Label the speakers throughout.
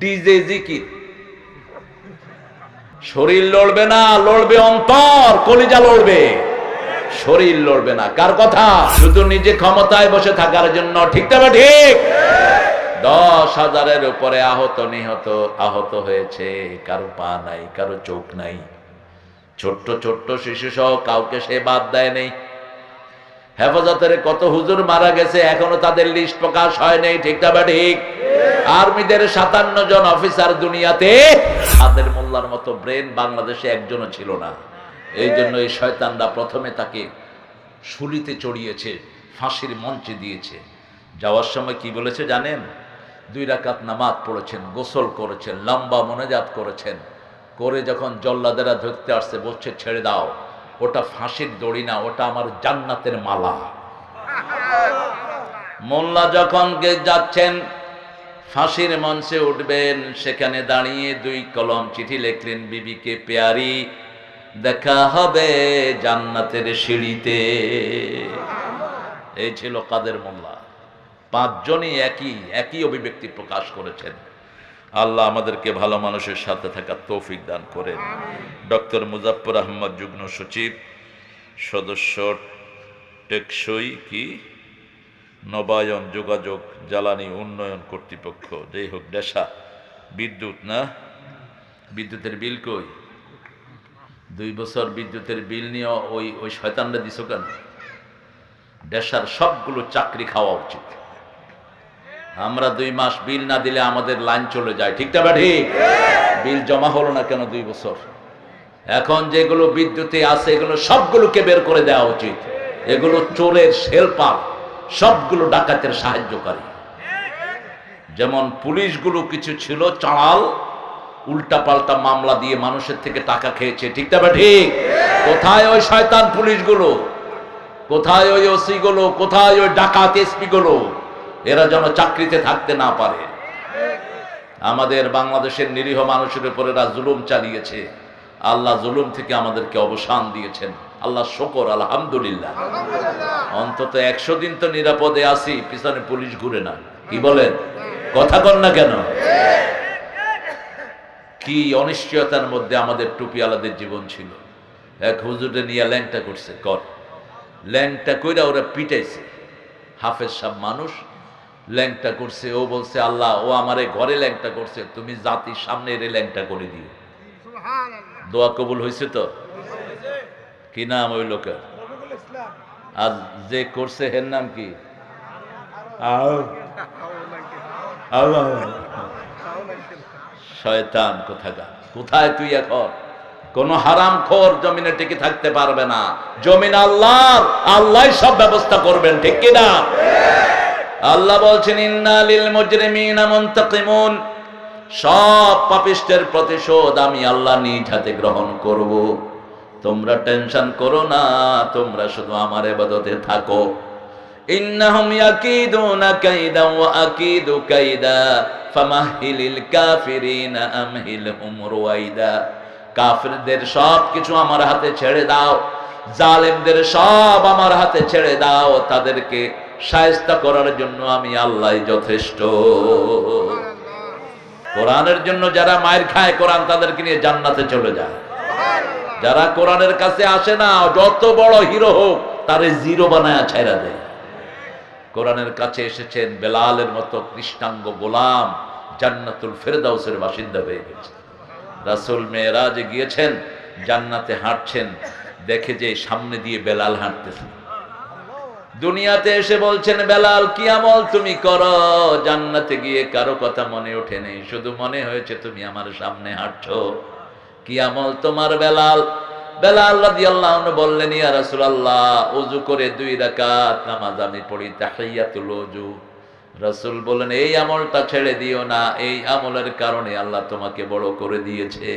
Speaker 1: DJ জিকির। শরীর লড়বে না, লড়বে অন্তর, কলিজা লড়বে, শরীর লড়বে না। কার কথা? শুধু নিজে ক্ষমতায় বসে থাকার জন্য। ঠিক না ঠিক? 10,000-এর উপরে আহত হয়েছে। কারো পা নাই, কারো চোখ নাই, ছোট্ট ছোট্ট শিশু সহ কাউকে সে বাদ দেয় নেই। হেফাজতের কত হুজুর মারা গেছে, এখনো তাদের লিস্ট প্রকাশ হয় নাই। ঠিক না ঠিক? আর্মিদের 57 জন অফিসার দুনিয়াতে, তাদের মোল্লার মতো ব্রেন বাংলাদেশে একজনও ছিল না। এই জন্য এই শয়তানরা প্রথমে তাকে শুলিতে চড়িয়েছে, ফাঁসির মঞ্চে দিয়েছে। যাওয়ার সময় কি বলেছে জানেন? 2 রাকাত নামাজ পড়েছেন, গোসল করেছেন, লম্বা মোনাজাত করেছেন, করে যখন জল্লাদেরা ধরতে আসছে বলছে ছেড়ে দাও, ওটা ফাঁসির দড়ি না, ওটা আমার জান্নাতের মালা। মোল্লা যখন যাচ্ছেন ফাঁসির মঞ্চে উঠবেন, সেখানে দাঁড়িয়ে 2 কলম চিঠি লিখলেন, বিবিকে পেয়ারি, দেখা হবে জান্নাতের সিঁড়িতে। এই ছিল কাদের মোল্লা। 5 জনই একই অভিব্যক্তি প্রকাশ করেছেন। আল্লাহ আমাদেরকে ভালো মানুষের সাথে থাকার তৌফিক দান করেন। ডক্টর মুজাফফর আহমদ, যুগ্ম সচিব, সদস্য, টেকসই নবায়ন, যোগাযোগ, জ্বালানি উন্নয়ন কর্তৃপক্ষ। যাই হোক, দেশা বিদ্যুৎ না, বিদ্যুতের বিল কই? 2 বছর বিদ্যুতের বিল নিয়ে ওই শয়তানরা দিছ কেন? দেশার সবগুলো চাকরি খাওয়া উচিত। আমরা 2 মাস বিল না দিলে আমাদের লাইন চলে যায়। ঠিক না ঠিক? বিল জমা হলো না কেন 2 বছর? এখন যেগুলো বিদ্যুতে আছে এগুলো সবগুলোকে বের করে দেওয়া উচিত। এগুলো চোরের শেলপার, সবগুলো ডাকাতের সাহায্যকারী। যেমন পুলিশগুলো কিছু ছিল চাঁড়াল, উল্টা পাল্টা মামলা দিয়ে মানুষের থেকে টাকা খেয়েছে। ঠিক না ঠিক? কোথায় ওই শয়তান পুলিশগুলো? কোথায় ওই ওসি গুলো? কোথায় ওই ডাকাত এসপি গুলো? এরা যেন চাকরিতে থাকতে না পারে। আমাদের বাংলাদেশের নিরীহ মানুষের উপর এরা জুলুম চালিয়েছে। আল্লাহ জুলুম থেকে আমাদেরকে অবসান দিয়েছেন। আল্লাহ শুকর, আলহামদুলিল্লাহ। অন্তত 100 দিন তো নিরাপদে আসি, পিছনে পুলিশ ঘুরে না। কি বলেন? কথা কন না কেন? কি অনিশ্চয়তার মধ্যে আমাদের টুপিওয়ালাদের জীবন ছিল। এক হুজুরে নিয়ে ল্যাংটা করছে, ল্যাংটা কইরা ওরা পিটাইছে। হাফেজ সাহেব মানুষ, ল্যাংটা করছে। ও বলছে, আল্লাহ, ও আমারে ঘরে ল্যাংটা করছে, তুমি জাতির সামনে এর ল্যাংটা করে দিও। দোয়া কবুল হয়েছে তো? কি নাম ওই লোকের? আর যে করছে হের নাম কি? শয়তান কোথাকার। কোথায় তুই এখন? কোন হারামখোর জমিনে টিকে থাকতে পারবে না। জমিন আল্লাহর, আল্লাহই সব ব্যবস্থা করবেন। ঠিক কি না? আল্লাহ বলছেন, ইন্না লিল মুজরিমিনা মুনতাকিমুন, সব পাপিষ্টের প্রতিশোধ আমি আল্লাহ নিজ হাতে গ্রহণ করব। তোমরা টেনশন করো না, তোমরা শুধু আমার ইবাদতে থাকো। ইন্নাহুম ইয়াকিদুনা কাইদা ওয়া আকিদু কাইদা ফামাহিলিল কাফিরিনা আমহিলহুম রুয়াইদা। কাফিরদের সব কিছু আমার হাতে ছেড়ে দাও, জালেমদের সব আমার হাতে ছেড়ে দাও। তাদেরকে শায়েস্তা করার জন্য আমি আল্লাহই যথেষ্ট। কোরআনের জন্য যারা মায়ের খায়, কোরআন তাদেরকে নিয়ে জান্নাতে চলে যায়। যারা কোরআনের কাছে আসে না, যত বড় হিরো হোক, তারে জিরো বানায় ছাইরা দেয়। কোরআনের কাছে এসেছেন বেলালের মতো কৃষ্ণাঙ্গ গোলাম, জান্নাতুল ফেরদাউসের বাসিন্দা হয়ে গেছে। রাসূল মেরাজে গিয়েছেন, জান্নাতে হাঁটছেন, দেখে যে সামনে দিয়ে বেলাল হাঁটতেছে। দুনিয়াতে এসে বলছেন, বেলাল কি আমল তুমি করো? জান্নাতে গিয়ে কারো কথা মনে ওঠে নেই, শুধু মনে হয়েছে তুমি আমার সামনে হাঁটছো। কি আমল তোমার বেলাল? বেলাল রাদিয়াল্লাহু আনহু বললেন, ইয়া রাসূলুল্লাহ, ওযু করে 2 রাকাত নামাজ আমি পড়ি, তাহিয়াতুল ওযু। রাসূল বলেন, এই আমলটা ছেড়ে দিও না, এই আমলের কারণে আল্লাহ তোমাকে বড় করে দিয়েছে।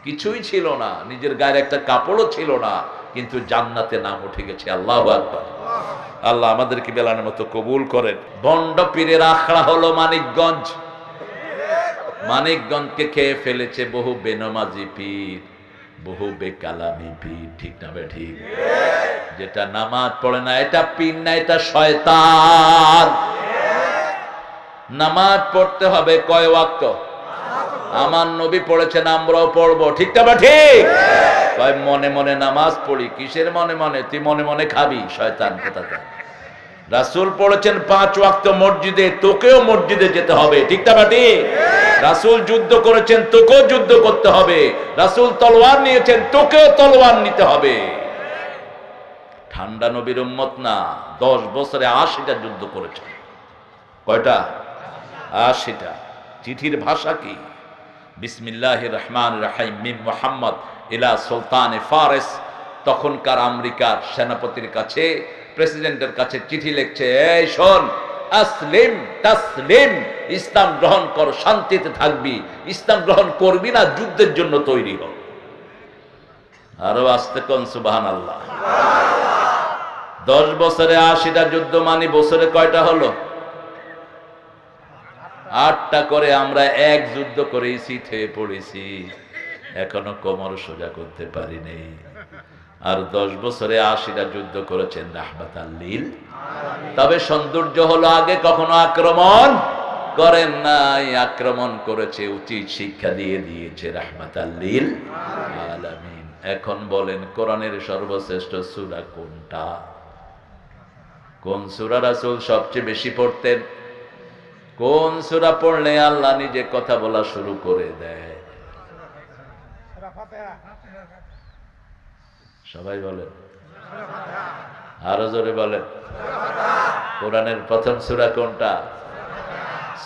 Speaker 1: কিছুই ছিল না, নিজের গায়ের একটা কাপড়ও ছিল না, কিন্তু জান্নাতে নাম উঠে গেছে। আল্লাহু আকবার। আল্লাহ আমাদেরকে বেলালের মতো কবুল করেন। ভণ্ড পীরের আখড়া হলো মানিকগঞ্জ। মানিকগঞ্জকে খেয়ে ফেলেছে বহু বেনমাজি পীর, বহু বেকালামি পীর। ঠিক না ঠিক? যেটা নামাজ পড়ে না এটা পীর না, এটা শয়তান। নামাজ পড়তে হবে কয় ওয়াক্ত? আমার নবী পড়েছেন, আমরাও পড়বো, ঠিক না বা ঠিক? কয় মনে মনে নামাজ পড়ি। কিসের মনে মনে? তুই মনে মনে খাবি, শয়তান কোথাকার। রাসূল পড়েছেন 5 ওয়াক্ত মসজিদে, তোকেও মসজিদে যেতে হবে, ঠিক না বা ঠিক? রাসূল যুদ্ধ করেছেন, তোকেও যুদ্ধ করতে হবে। রাসূল তলোয়ার নিয়েছেন, তোকেও তলোয়ার নিতে হবে। ঠান্ডা নবীর উম্মত না, 10 বছরে 80টা যুদ্ধ করেছেন। কয়টা? 80টা। চিঠির ভাষা কি? বিসমিল্লাহির রহমানির রহিম মিন মুহাম্মদ ইলা সুলতানে ফারিস। তখনকার আমেরিকার সেনাপতির কাছে, প্রেসিডেন্টের কাছে চিঠি লিখছে, এই শোন, আসলিম তাসলিম, ইসলাম গ্রহণ কর, শান্তিতে থাকবি। ইসলাম গ্রহণ করবি না, যুদ্ধের জন্য তৈরি হ। আরো আস্তে কোন সুবহানাল্লাহ। 10 বছরে 80টা যুদ্ধ, মানে বছরে কয়টা হলো? 8টা করে আমরা এক যুদ্ধ করেছি, থেয়ে পড়েছি, এখনো কোমর সোজা করতে পারি নেই। আর 10 বছরে 80টা যুদ্ধ করেছেন রাহমাতাল লিল। তবে সৌন্দর্য হলো, আগে কখনো আক্রমণ করেন নাই, আক্রমণ করেছে, উচিত শিক্ষা দিয়ে দিয়েছে রাহমাতাল লিল আলামিন। এখন বলেন, কোরআনের সর্বশ্রেষ্ঠ সূরা কোনটা? কোন সূরা রাসূল সবচেয়ে বেশি পড়তেন? কোন সূরা পড়লে আল্লাহ নিজে কথা বলা শুরু করে দেয়? সবাই বলেন, আরো জোরে বলেন। কোরআনের প্রথম সূরা কোনটা?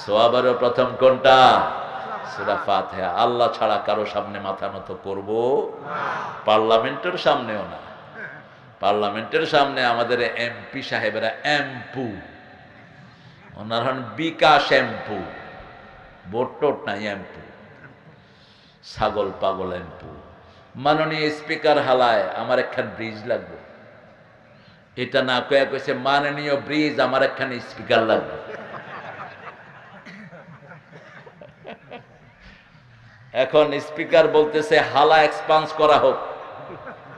Speaker 1: সওয়াবেরও প্রথম কোনটা? সূরা ফাতিহা। আল্লাহ ছাড়া কারো সামনে মাথা নত করব পার্লামেন্টের সামনেও না। পার্লামেন্টের সামনে আমাদের এমপি সাহেবেরা এমপু, ওনার হন বিকাশ এমপু, বোট নাই, এমপু, ছাগল পাগল এমপু। মাননীয় স্পিকার হালায়, আমার একখান ব্রিজ লাগবে, এটা না কয়ে কইছে মাননীয় ব্রিজ, আমার একখান স্পিকার লাগবে। এখন স্পিকার বলতেছে হালা এক্সপান্স করা হোক।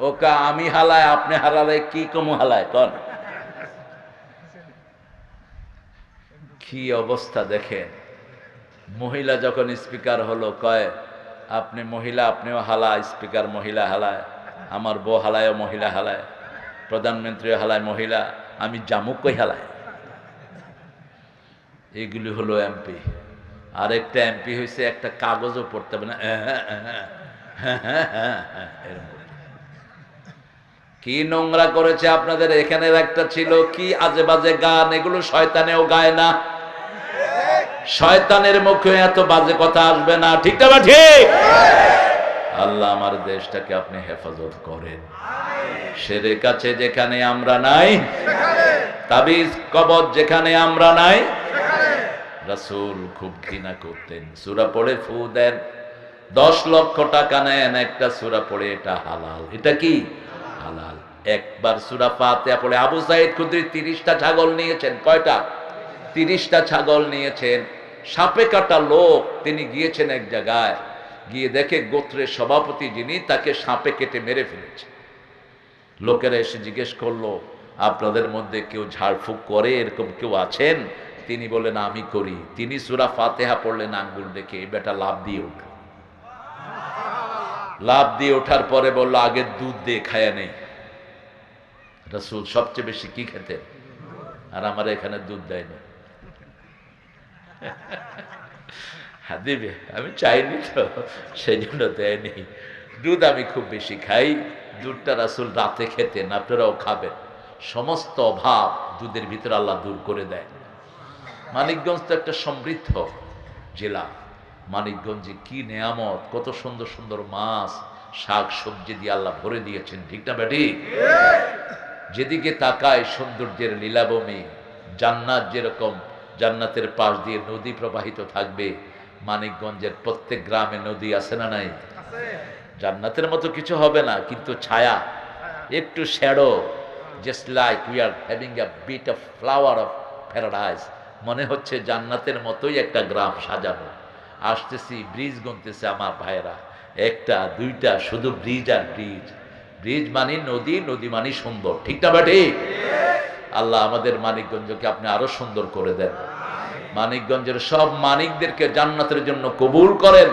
Speaker 1: ওকা আমি হালায়, আপনি হালালে কি কমু হালায় কন? কি অবস্থা দেখেন। মহিলা যখন স্পিকার হলো, কয় আপনি মহিলা, আপনিও হালা, স্পিকার মহিলা হালায়, আমার বউ হালায়, মহিলা হালায়, প্রধানমন্ত্রী হালায় মহিলা, আমি জামুক কই হালায়। এগুলি হলো এমপি। আরেকটা এমপি হয়েছে, একটা কাগজও পড়তে হবে না, কি নোংরা করেছে আপনাদের। এখানের একটা ছিল কি আজে বাজে গান, এগুলো শয়তানেও গায় না। শয়তানের মুখে এত বাজে কথা আসবে না, ঠিক না ঠিক? আল্লাহ আমার দেশটাকে আপনি হেফাজত করেন। শিরকের কাছে যেখানে আমরা নাই, তাবিজ কবজ যেখানে আমরা নাই, রাসূল খুব ঘৃণা করতেন। সূরা পড়ে ফু দেন, 10 লক্ষ টাকা নেন, একটা সূরা পড়ে এটা হালাল। এটা কি হালাল? একবার সূরা ফাতিহা পড়ে আবু সাঈদ খুদরি 30টা ছাগল নিয়েছেন। কয়টা? 30টা ছাগল নিয়েছেন। সাপে কাটা লোক, তিনি গিয়েছেন এক জায়গায়, গিয়ে দেখে গোত্রের সভাপতি যিনি, তাকে সাপে কেটে মেরে ফেলেছে। লোকেরা এসে জিজ্ঞেস করলো, আপনাদের মধ্যে কেউ ঝাড়ফুঁক করে, এরকম কেউ আছেন? তিনি বলেন আমি করি। তিনি সূরা ফাতিহা পড়লেন আঙ্গুল দেখে, এই বেটা লাভ দিয়ে উঠল। লাভ দিয়ে ওঠার পরে বলল, আগে দুধ দিয়ে খায়া নেই। রাসূল সবচেয়ে বেশি কি খেতেন? আর আমার এখানে দুধ দেয়নি। হ্যাঁ দিবে, আমি চাইনি তো, সেই জন্য দেয়নি। দুধ আমি খুব বেশি খাই। দুধটা রাসূল রাতে খেতেন, আপনারাও খাবেন। সমস্ত অভাব দুধের ভিতরে আল্লাহ দূর করে দেয়। মানিকগঞ্জ তো একটা সমৃদ্ধ জেলা। মানিকগঞ্জে কি নেয়ামত, কত সুন্দর সুন্দর মাছ, শাক সবজি দিয়ে আল্লাহ ভরে দিয়েছেন, ঠিক না বেটি? যেদিকে তাকায় সৌন্দর্যের লীলাভূমি। জান্নাত যেরকম, জান্নাতের পাশ দিয়ে নদী প্রবাহিত থাকবে, মানিকগঞ্জের প্রত্যেক গ্রামে নদী আছে না নাই? জান্নাতের মতো কিছু হবে না, কিন্তু ছায়া, একটু shadow, just like we are having a bit of flower of paradise. মনে হচ্ছে জান্নাতের মতোই একটা গ্রাম সাজানো। আসতেছি, ব্রিজ গুনতেছে আমার ভাইয়েরা, একটা দুইটা, শুধু ব্রিজ আর ব্রিজ। ব্রিজ মানে নদী, নদী মানে সুন্দর, ঠিক না বেটি? আল্লাহ আমাদের মানিকগঞ্জকে আপনি আরো সুন্দর করে দেন। মানিকগঞ্জের সব মানিকদেরকে জান্নাতের জন্য কবুল করেন।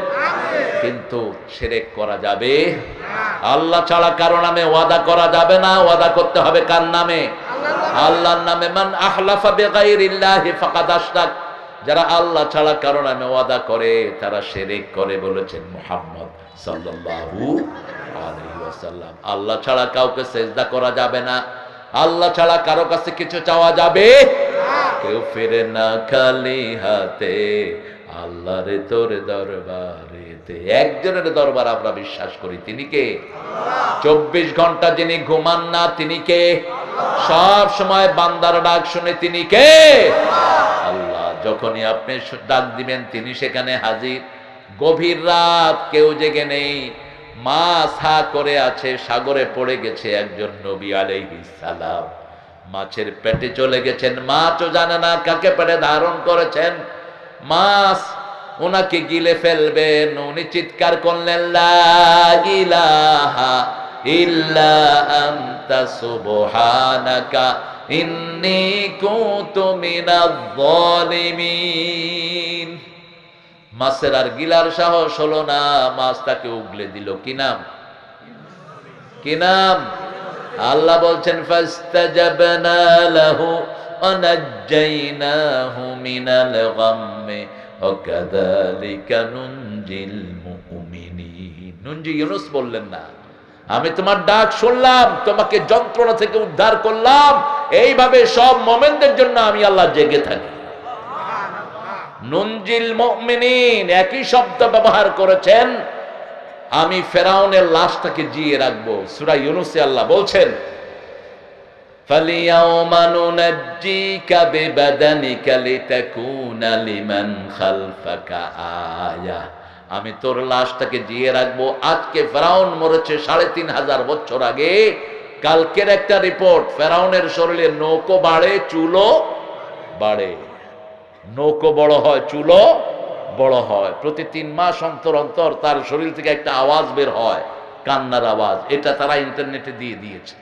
Speaker 1: কিন্তু শিরক করা যাবে আল্লাহ ছাড়া কারো নামে ওয়াদা করা যাবে না। ওয়াদা করতে হবে কার নামে? আল্লাহর নামে। মান আহলাফা বিগাইরিল্লাহি ফাকাদ আশরাক, যারা আল্লাহ ছাড়া কারো নামে ওয়াদা করে তারা শিরক করে, বলেছেন মুহাম্মদ সাল্লাল্লাহু আলাইহি ওয়াসাল্লাম। আল্লাহ ছাড়া কাউকে সিজদা করা যাবে না, আল্লাহ ছাড়া কারো কাছে কিছু চাওয়া যাবে না। কেউ ফিরে না খালি হাতে আল্লাহর তোর দরবারেতে। একজনের দরবার আমরা বিশ্বাস করি, তিনি কে? 24 ঘন্টা যিনি ঘুমান না তিনি কে? সব সময় বান্দার ডাক শুনে তিনি কে? আল্লাহ। যখনই আপনি ডাক দিবেন তিনি সেখানে হাজির। গভীর রাত, কেউ জেগে নেই, মাছ হা করে আছে, সাগরে পড়ে গেছে একজন নবী আলাইহিস সালাম। মাছের পেটে চলে গেছেন, মাছও জানে না কাকে পেটে ধারণ করেছেন। মাছ ওনাকে গিলে ফেলবেন, উনি চিৎকার করলেন, লা ইলাহা ইল্লা আনতা সুবহানাকা ইন্নী কুনতু মিনাজ জালিমিন। মাছের আর গিলার সাহস হলো না, মাছ তাকে উগলে দিল। কি নাম? কি নাম? আল্লাহ বলছেন, ফাস্তাজাবনা লাহু ওয়া নাজ্জাইনাহু মিনাল গাম্মি ওয়া কাযালিকা নুনজিল মুমিনিন। নুনজি ইউনূস বললেন না, আমি তোমার ডাক শুনলাম, তোমাকে যন্ত্রণা থেকে উদ্ধার করলাম। এইভাবে সব মুমিনদের জন্য আমি আল্লাহ জেগে থাকি। নুনজিল মুমিনিন একই শব্দ ব্যবহার করেছেন। আমি ফেরাউনের লাশটাকে জিয়ে রাখবো। সূরা ইউনূসে আল্লাহ বলছেন, ফালিয়াউমা নুনাজ্জিকা বিবাদানিকা লিতাকুনা লিমান খালফাকা আয়া। আমি তোর লাশটাকে জিয়ে রাখবো। আজকে ফেরাউন মরেছে 3500 বছর আগে। কালকের একটা রিপোর্ট, ফেরাউনের শরীরে নৌকো বাড়ে, চুলও বাড়ে। নৌকো বড় হয়, চুলও বড় হয়। প্রতি 3 মাস অন্তর অন্তর তার শরীর থেকে একটা আওয়াজ বের হয়, কান্নার আওয়াজ। এটা তারা ইন্টারনেটে দিয়ে দিয়েছে।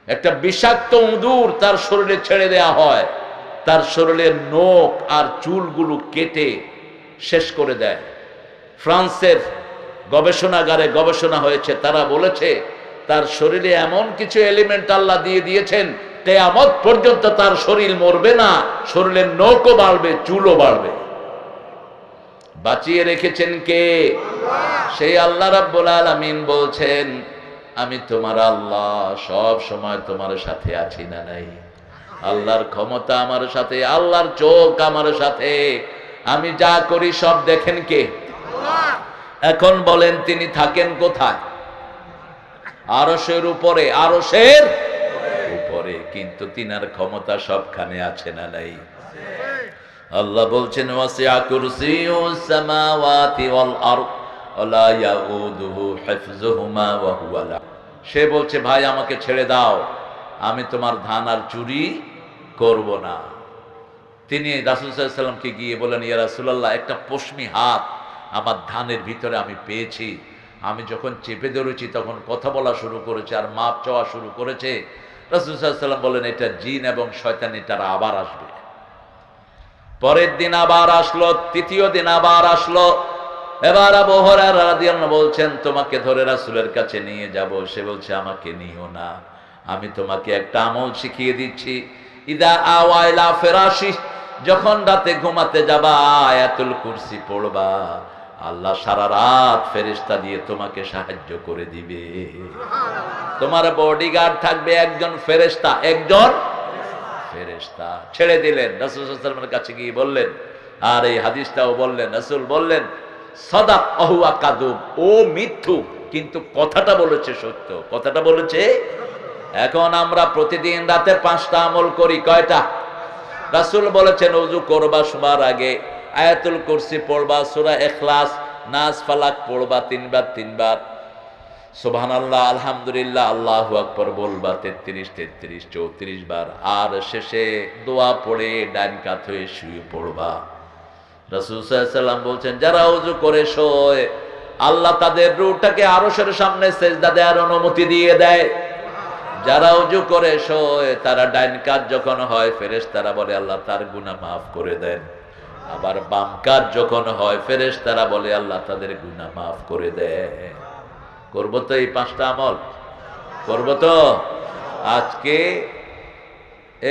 Speaker 1: একটা বিষাক্ত ইঁদুর তার শরীরে ছেড়ে দেয়া হয়, তার শরীরের নখ আর চুলগুলো কেটে শেষ করে দেয়। ফ্রান্সের গবেষণাগারে গবেষণা হয়েছে, তারা বলেছে তার শরীরে এমন কিছু এলিমেন্ট আল্লাহ দিয়ে দিয়েছেন, কিয়ামত পর্যন্ত তার শরীর মরবে না, শরীরের নখও বাড়বে, চুলও বাড়বে। বাঁচিয়ে রেখেছেন কে? সেই আল্লাহ রাব্বুল আলামিন বলছেন, আমি তোমার আল্লাহ, সব সময় তোমার সাথে আছি না নাই? আল্লাহর ক্ষমতা আমার সাথে, আল্লাহর চোখ আমার সাথে। আমি যা করি সব দেখেন কে? এখন বলেন তিনি থাকেন কোথায়? আরশের উপরে, আরশের উপরে। কিন্তু তিনার ক্ষমতা সবখানে আছে না নাই? আল্লাহ বলছেন, ওয়াসিআ কুরসিয়ুস সামাওয়াতি ওয়াল আরদ ওয়ালা ইয়াউদুহু হিফযুহুমা ওয়া হুয়াল। সে বলছে, ভাই আমাকে ছেড়ে দাও, আমি তোমার ধান আর চুরি করব না। তিনি রাসূল সাল্লাল্লাহু আলাইহি ওয়াসাল্লামকে গিয়ে বলেন, ইয়া রাসূলুল্লাহ, একটা পশমি হাত আমার ধানের ভিতরে আমি পেয়েছি। আমি যখন চেপে ধরেছি তখন কথা বলা শুরু করেছে আর মাপ চাওয়া শুরু করেছে। রাসূল সাল্লাল্লাহু আলাইহি ওয়াসাল্লাম বলেন, এটা জিন এবং শয়তানি, তারা আবার আসবে। পরের দিন আবার আসলো, তৃতীয় দিন আবার আসলো। এবার আবু হুরায়রা রাদিয়াল্লাহু আনহু বলছেন, তোমাকে ধরে রাসূলের কাছে নিয়ে যাব। সে বলছে, আমাকে নিও না, আমি তোমাকে একটা আমল শিখিয়ে দিচ্ছি। ইদা আওয়া ইলা ফিরাশি, যখন রাতে ঘুমাতে যাবা আয়াতুল কুরসি পড়বা, আল্লাহ সারা রাত ফেরেশতা দিয়ে তোমাকে সাহায্য করে দিবে। তোমার বডিগার্ড থাকবে একজন ফেরেশতা, একজন ফেরেশতা। ছেড়ে দিলেন। রাসূল সাল্লাল্লাহু আলাইহি ওয়াসাল্লামের কাছে গিয়ে বললেন, আর এই হাদিসটাও বললেন। রাসূল বললেন, সাদাক ওয়া কাযুব, ও মিথ্যু, কিন্তু কথাটা বলেছে সত্য। কথাটা বলেছে। এখন আমরা প্রতিদিন রাতে 5টা আমল করি, কয়টা? রাসূল বলেছেন, ওযু করবা শোবার আগে আয়াতুল কুরসি পড়বা, সূরা ইখলাস, নাস, ফালাক পড়বা 3 বার 3 বার, সুবহানাল্লাহ, আলহামদুলিল্লাহ, আল্লাহু আকবার বলবা 33 33 34 বার, আর শেষে দোয়া পড়ে ডান কাত হয়ে শুয়ে পড়বা। রাসূল সাল্লাল্লাহু আলাইহি ওয়াসাল্লাম বলছেন, যারা ওযু করে শোয় আল্লাহ তাদের রূহটাকে আরশের সামনে সিজদা দেওয়ার অনুমতি দিয়ে দেয়। যারা ওযু করে শোয় তারা ডান কাত যখন হয় ফেরেশতারা বলে, আল্লাহ তার গুনাহ মাফ করে দেন। আবার বাম কাজ যখন হয় ফেরেশতারা বলে আল্লাহ তাদের গুনাহ মাফ করে দেয়। করবো তো এই 5টা আমল? করবো তো? আজকে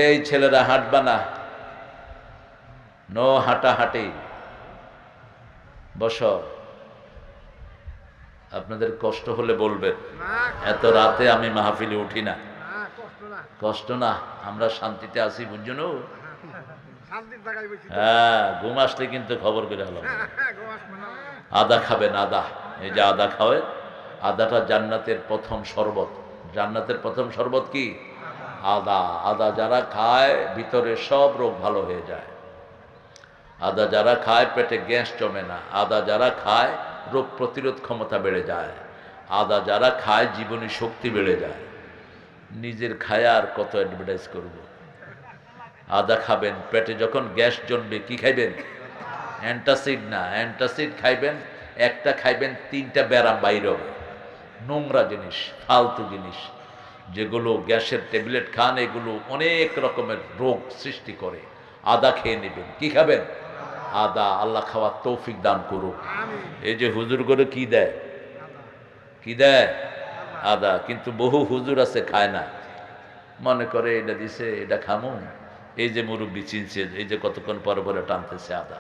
Speaker 1: এই ছেলেরা হাঁটবা না, নো হাঁটাহাঁটি, বস। আপনাদের কষ্ট হলে বলবেন, এত রাতে আমি মাহফিলে উঠি না। কষ্ট না, আমরা শান্তিতে আছি, বুঝছেন? হ্যাঁ, ঘুম আসলে কিন্তু খবর করে হলো। আদা খাবেন, আদা। এই যে আদা খাওয়ায়, আদাটা জান্নাতের প্রথম শরবত। জান্নাতের প্রথম শরবত কি? আদা। আদা যারা খায় ভিতরে সব রোগ ভালো হয়ে যায়। আদা যারা খায় পেটে গ্যাস জমে না। আদা যারা খায় রোগ প্রতিরোধ ক্ষমতা বেড়ে যায়। আদা যারা খায় জীবনী শক্তি বেড়ে যায়। নিজের খায় আর কত অ্যাডভার্টাইজ করব। আদা খাবেন, পেটে যখন গ্যাস জমবে কি খাইবেন? অ্যান্টাসিড না, অ্যান্টাসিড খাইবেন, একটা খাইবেন 3টা ব্যারাম বাইর হবে। নোংরা জিনিস, ফালতু জিনিস যেগুলো গ্যাসের ট্যাবলেট খান, এগুলো অনেক রকমের রোগ সৃষ্টি করে। আদা খেয়ে নেবেন। কি খাবেন? আদা। আল্লাহ খাওয়ার তৌফিক দান করুক। এই যে হুজুর করে কি দেয়? কি দেয়? আদা। কিন্তু বহু হুজুর আছে খায় না, মনে করে এটা দিছে এটা খামু। এই যে মুরব্বি চিনছে, এই যে কতক্ষণ পরে পরে টানতেছে আদা।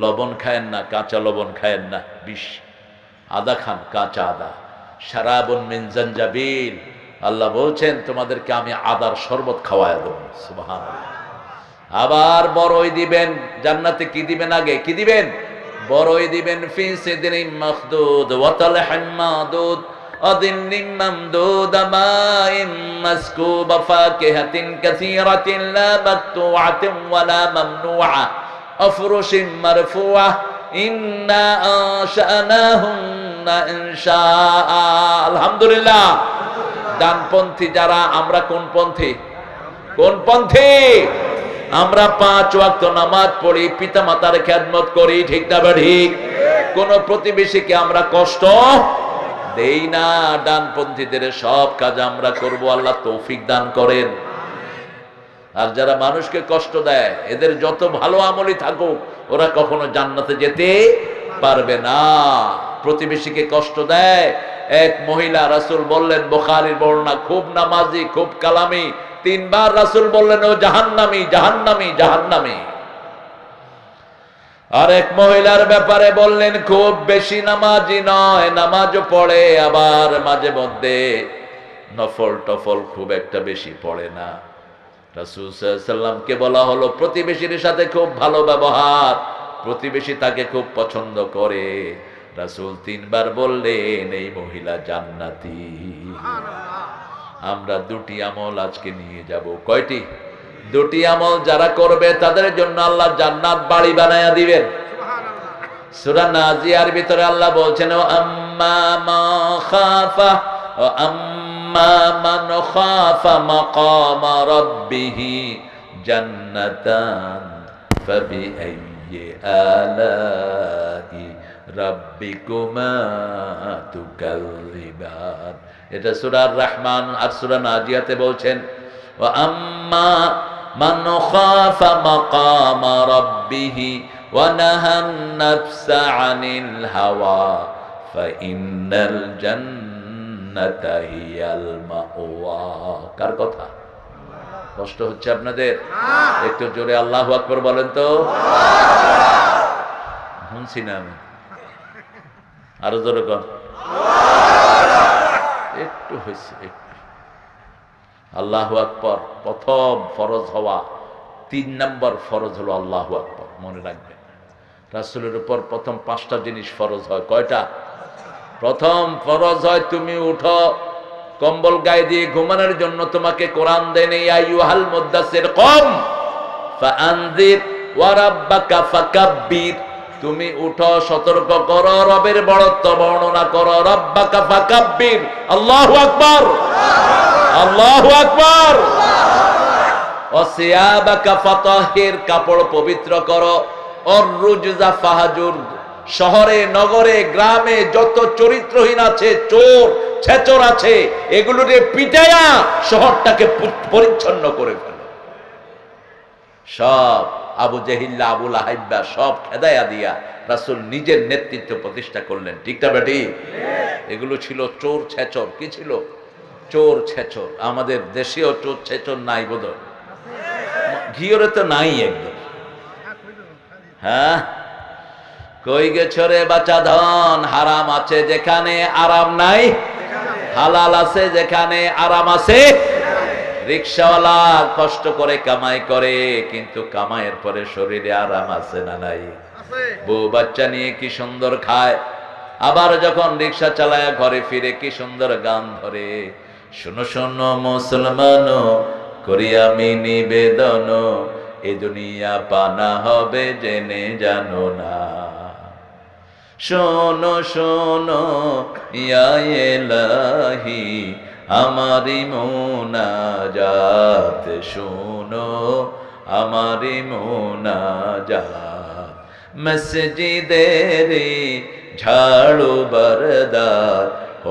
Speaker 1: লবণ খায়েন না, কাঁচা লবণ খায়েন না, বিষ। আদা খান, কাঁচা আদা। শারাবুন মিন জানজাবিল। আল্লাহ বলছেন তোমাদেরকে আমি আদার শরবত খাওয়ায় দেব। সুবহানাল্লাহ। আবার বড়ই দিবেন। জান্নাতে কি দিবেন? আগে কি দিবেন? বড়ই দিবেন। ফি সিদরিম মাখদুদ ওয়া তালহিম মাদুদ আদিন্নিম মামদুদ মাইম মাসকুব ফাকিহাতিন কাসীরাতিন লা মাকতুআতিন ওয়ালা মামনুআ আফরুশিম মারফুআ ইন্না আনশানাহুন্না ইনশাআ। আলহামদুলিল্লাহ। ডানপন্থী যারা, আমরা কোন পন্থী? কোন পন্থী? আমরা 5 ওয়াক্ত নামাজ পড়ি, পিতা মাতার খেদমত করি, ঠিক না ঠিক? কোন প্রতিবেশীকে আমরা কষ্ট দেই না। ডানপন্থীদের সব কাজ আমরা করব, আল্লাহ তৌফিক দান করেন। আর যারা মানুষকে কষ্ট দেয়, এদের যত ভালো আমলই থাকুক, ওরা কখনো জান্নাতে যেতে পারবে না। প্রতিবেশীকে কষ্ট দেয়। এক মহিলা, রাসূল বললেন, বুখারীর বর্ণনা, খুব নামাজি, খুব কালামি, 3 বার রাসূল বললেন ও জাহান্নামী, জাহান্নামী, জাহান্নামী। আর এক মহিলার ব্যাপারে বললেন খুব বেশি নামাজি নয়, নামাজও পড়ে, আবার মাঝে মধ্যে নফল টফল খুব একটা বেশি পড়ে না। রাসূল সাল্লাল্লাহু আলাইহি সাল্লামকে বলা হলো প্রতিবেশীর সাথে খুব ভালো ব্যবহার, প্রতিবেশী তাকে খুব পছন্দ করে। রাসূল 3 বার বললেন এই মহিলা জান্নাতি। আমরা 2টি আমল আজকে নিয়ে যাব। কয়টি? 2টি আমল যারা করবে তাদের জন্য আল্লাহ জান্নাত বাড়ি বানায়া দিবেন। সূরা নাজিয়ার ভিতরে আল্লাহ বলছেন ও আম্মা মা খাফা ও আম্মা মান খাফা মাকামা রাব্বিহি জান্নাতান ফাবিআইয়ি আলাই রাব্বিকুমা তুকাল্লিবান। এটা সূরা আর-রাহমান আর সূরা নাজিয়াতে বলছেন ওয়া আম্মা মান খাফা মাকামা রাব্বিহি ওয়া নাহান নাফসা আনিল হাওয়া ফাইন্নাল জান্নাতা হিয়াল মাওয়া। কার কথা? কষ্ট হচ্ছে আপনাদের? একটু জোরে আল্লাহু আকবার বলেন তো। শুনছি না আমি, আরো জোরে কর। একটু হয়েছে, একটু। আল্লাহু আকবার প্রথম ফরজ হওয়া, 3 নম্বর ফরজ হলো আল্লাহু আকবার। মনে রাখবেন, রাসূলের উপর প্রথম 5টা জিনিস ফরজ হয়। কয়টা? প্রথম ফরজ হয় তুমি উঠো, কম্বল গায়ে দিয়ে ঘুমানোর জন্য তোমাকে কোরআন দেন ইয়া আইয়ুহাল মুদ্দাসসির কুম ফাআনযির ওয়া রাব্বাকা ফাকাব্বির। তুমি উঠো, সতর্ক করো, রবের বড়ত্ব বর্ণনা করো। রাব্বাকা ফাকাব্বির, আল্লাহু আকবার, আল্লাহু আকবার। ওয়াসিয়াবাকা ফাতাহির, কাপড় পবিত্র করো। অররুজা ফাহাজুর, শহরে নগরে গ্রামে যত চরিত্রহীন আছে, চোর ছেচর আছে, এগুলোকে পিটায়া শহরটাকে পরিচ্ছন্ন করে ফেলো। সব আবু জেহিল্লা, আবু লাহাইব্বা সব খেদায়া দিয়া রাসূল নিজের নেতৃত্ব প্রতিষ্ঠা করলেন। ঠিক না বেটি? এগুলো ছিল চোর ছেচর। কি ছিল? চোর ছেচর। আমাদের দেশেও চোর ছেচর নাই বোধহয়, ঘিওরে তো নাই একদম। হ্যাঁ, কই গেছো রে বাচ্চা ধন? হারাম আছে যেখানে আরাম নাই, হালাল আছে যেখানে আরাম আছে। রিকশাওয়ালা কষ্ট করে কামাই করে, কিন্তু কামাইয়ের পরে শরীরে আরাম আছে না নাই? বউ বাচ্চা নিয়ে কি সুন্দর খায়, আবার যখন রিকশা চালায় ঘরে ফিরে কি সুন্দর গান ধরে, শোনো শোনো মুসলমান করি আমি নিবেদন, এ দুনিয়া পানা হবে জেনে জানো না। শোনো শোনো ইয়া ইলাহি আমারি মুনাজাত, শোনো আমারি মুনাজাত। মসজিদের ঝাড়ু বরদার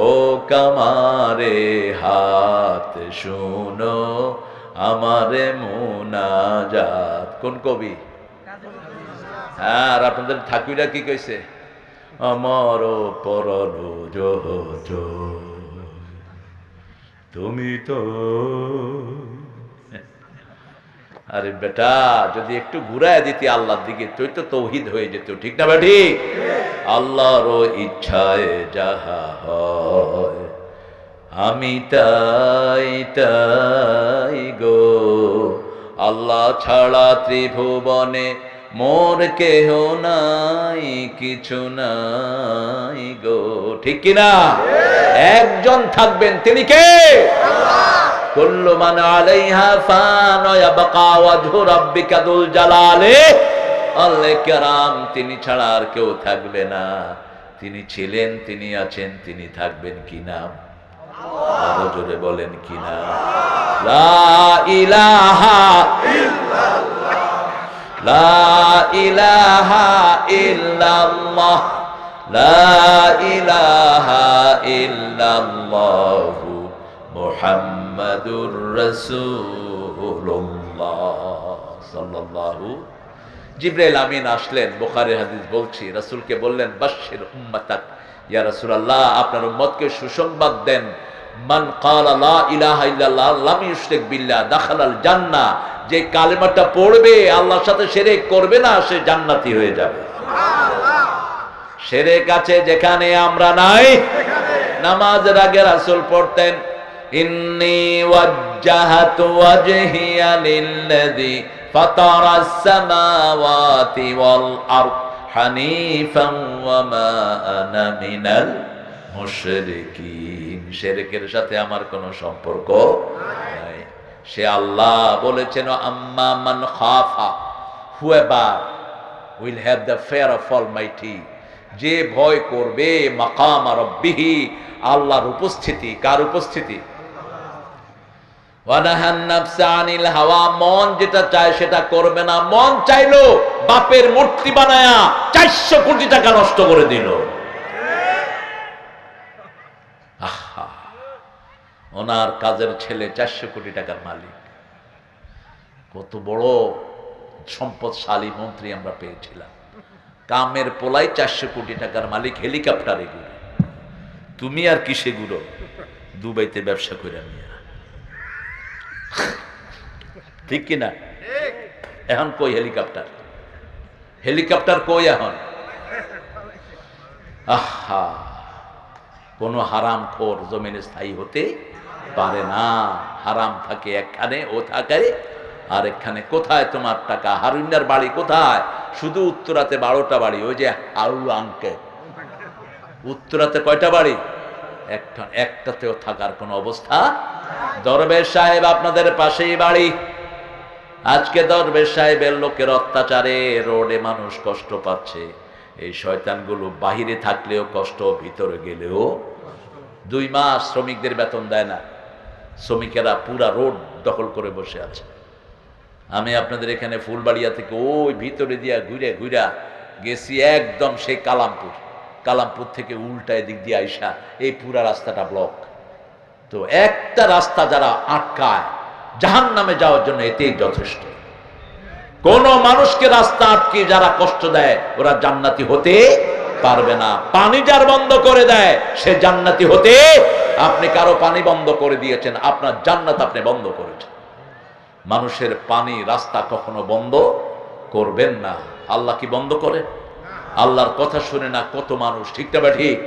Speaker 1: ও কমারে হাত, শোনো আমারে মুনাজাত। কোন কবি? হ্যাঁ, আর আপনাদের ঠাকুরা কি কইছে? আমার পরন জোজ তুমি তো। আরে বেটা, যদি একটু ঘুরায় দিতি আল্লাহর দিকে তুই তো তৌহিদ হয়ে যেত। ঠিক না বেটি? আল্লাহর ইচ্ছায় যাহা হয় আমি তাই তাই গো, আল্লাহ ছাড়া ত্রিভুবনে মোর কেহ নাই, কিছু নাই গো। ঠিক কিনা? একজন থাকবেন, তিনি কে? কুল্লু মান আলাইহা ফান ওয়া ইয়াবকা ওয়াজহু রাব্বিকা যুল জালালি ওয়াল ইকরাম। তিনি ছাড়া আর কেউ থাকবে না। তিনি ছিলেন, তিনি আছেন, তিনি থাকবেন। কি নাম? আরো জোরে বলেন কি নাম? লা ইলাহা ইল্লাল্লাহ, লা ইলাহা ইল্লাল্লাহ, লা ইলাহা ইল্লাল্লাহু মুহাম্মাদুর রাসূলুল্লাহ সাল্লাল্লাহু। জিবরাইল আমিন আসলেন, বুখারীর হাদিস বলছি, রাসূলকে বললেন বাশশির উম্মাতাক, ইয়া রাসূলুল্লাহ আপনার উম্মতকে সুসংবাদ দেন, মান ক্বালা লা ইলাহা ইল্লাল্লাহ লাম ইউশরিক বিল্লাহ দাখালাল জান্নাহ, যে কালেমাটা পড়বে আল্লাহর সাথে শিরক করবে না সে জান্নাতি হয়ে যাবে। সুবহানাল্লাহ। শিরক আছে যেখানে আমরা নাই। নামাজের আগে রাসূল পড়তেন ইন্নী ওয়াজ্জাহাতু ওয়াজহিয়া লিল্লাযী ফাতারাস সামাওয়াতি ওয়াল আরদ হানিফান ওয়া মা আনা মিনাল মুশরিকিন। শিরকের সাথে আমার কোনো সম্পর্ক নাই। সে আল্লাহ বলেছেন আম্মা মান খাফা, whoever will have the fear of Almighty, যে ভয় করবে মাকাম রাব্বিহি, আল্লাহর উপস্থিতি। কার উপস্থিতি? ওয়া নাহান নাফসা আনিল হাওয়া, মন যেটা চায় সেটা করবে না। মন চাইলো বাপের মূর্তি বানায়া 400 কোটি টাকা নষ্ট করে দিল। আহা, ওনার কাজের ছেলে 400 কোটি টাকার মালিক। কত বড় সম্পদশালী মন্ত্রী আমরা পেয়েছিলাম। কামের পোলাই 400 কোটি টাকার মালিক, হেলিকপ্টারে ঘুরে। তুমি আর কিসে ঘুরো? দুবাইতে ব্যবসা করে নিয়ে। ঠিক কিনা? এখন কই হেলিকপ্টার? হেলিকপ্টার কই এখন? আহা, কোন হারাম খোর জমিনে স্থায়ী হতে পারে না। হারাম থাকে একখানে, ও থাকে আরেকখানে। কোথায় তোমার টাকা? হারুন্যার বাড়ি কোথায়? শুধু উত্তরাতে 12টা বাড়ি। ওই যে হারু আঙ্কে, উত্তরাতে কয়টা বাড়ি? একটাতেও থাকার কোন অবস্থা। দরবেশ সাহেব আপনাদের পাশেই বাড়ি। আজকে দরবেশ সাহেবের লোকের অত্যাচারে রোডে মানুষ কষ্ট পাচ্ছে। এই শয়তানগুলো বাহিরে থাকলেও কষ্ট, ভিতরে গেলেও। 2 মাস শ্রমিকদের বেতন দেয় না। শ্রমিকেরা পুরা রোড দখল করে বসে আছে। আমি আপনাদের এখানে ফুলবাড়িয়া থেকে ওই ভিতরে দিয়া ঘুরে ঘুরা গেছি একদম সেই কালামপুর। কালামপুর থেকে উল্টা এদিক দিয়ে আইসা এই পুরা রাস্তাটা ব্লক। তো একটা রাস্তা যারা আটকায় জাহান্নামে যাওয়ার জন্য এতেই যথেষ্ট। কোন মানুষকে রাস্তা আটকে যারা কষ্ট দেয় ওরা জান্নাতি হতে পারবে না। পানি যার বন্ধ করে দেয় সে জান্নাতি হতে, আপনি কারো পানি বন্ধ করে দিয়েছেন, আপনার জান্নাত আপনি বন্ধ করেছেন। মানুষের পানি রাস্তা কখনো বন্ধ করবেন না। আল্লাহ কি বন্ধ করে? আল্লাহর কথা শুনে না কত মানুষ, ঠিক না? ঠিক।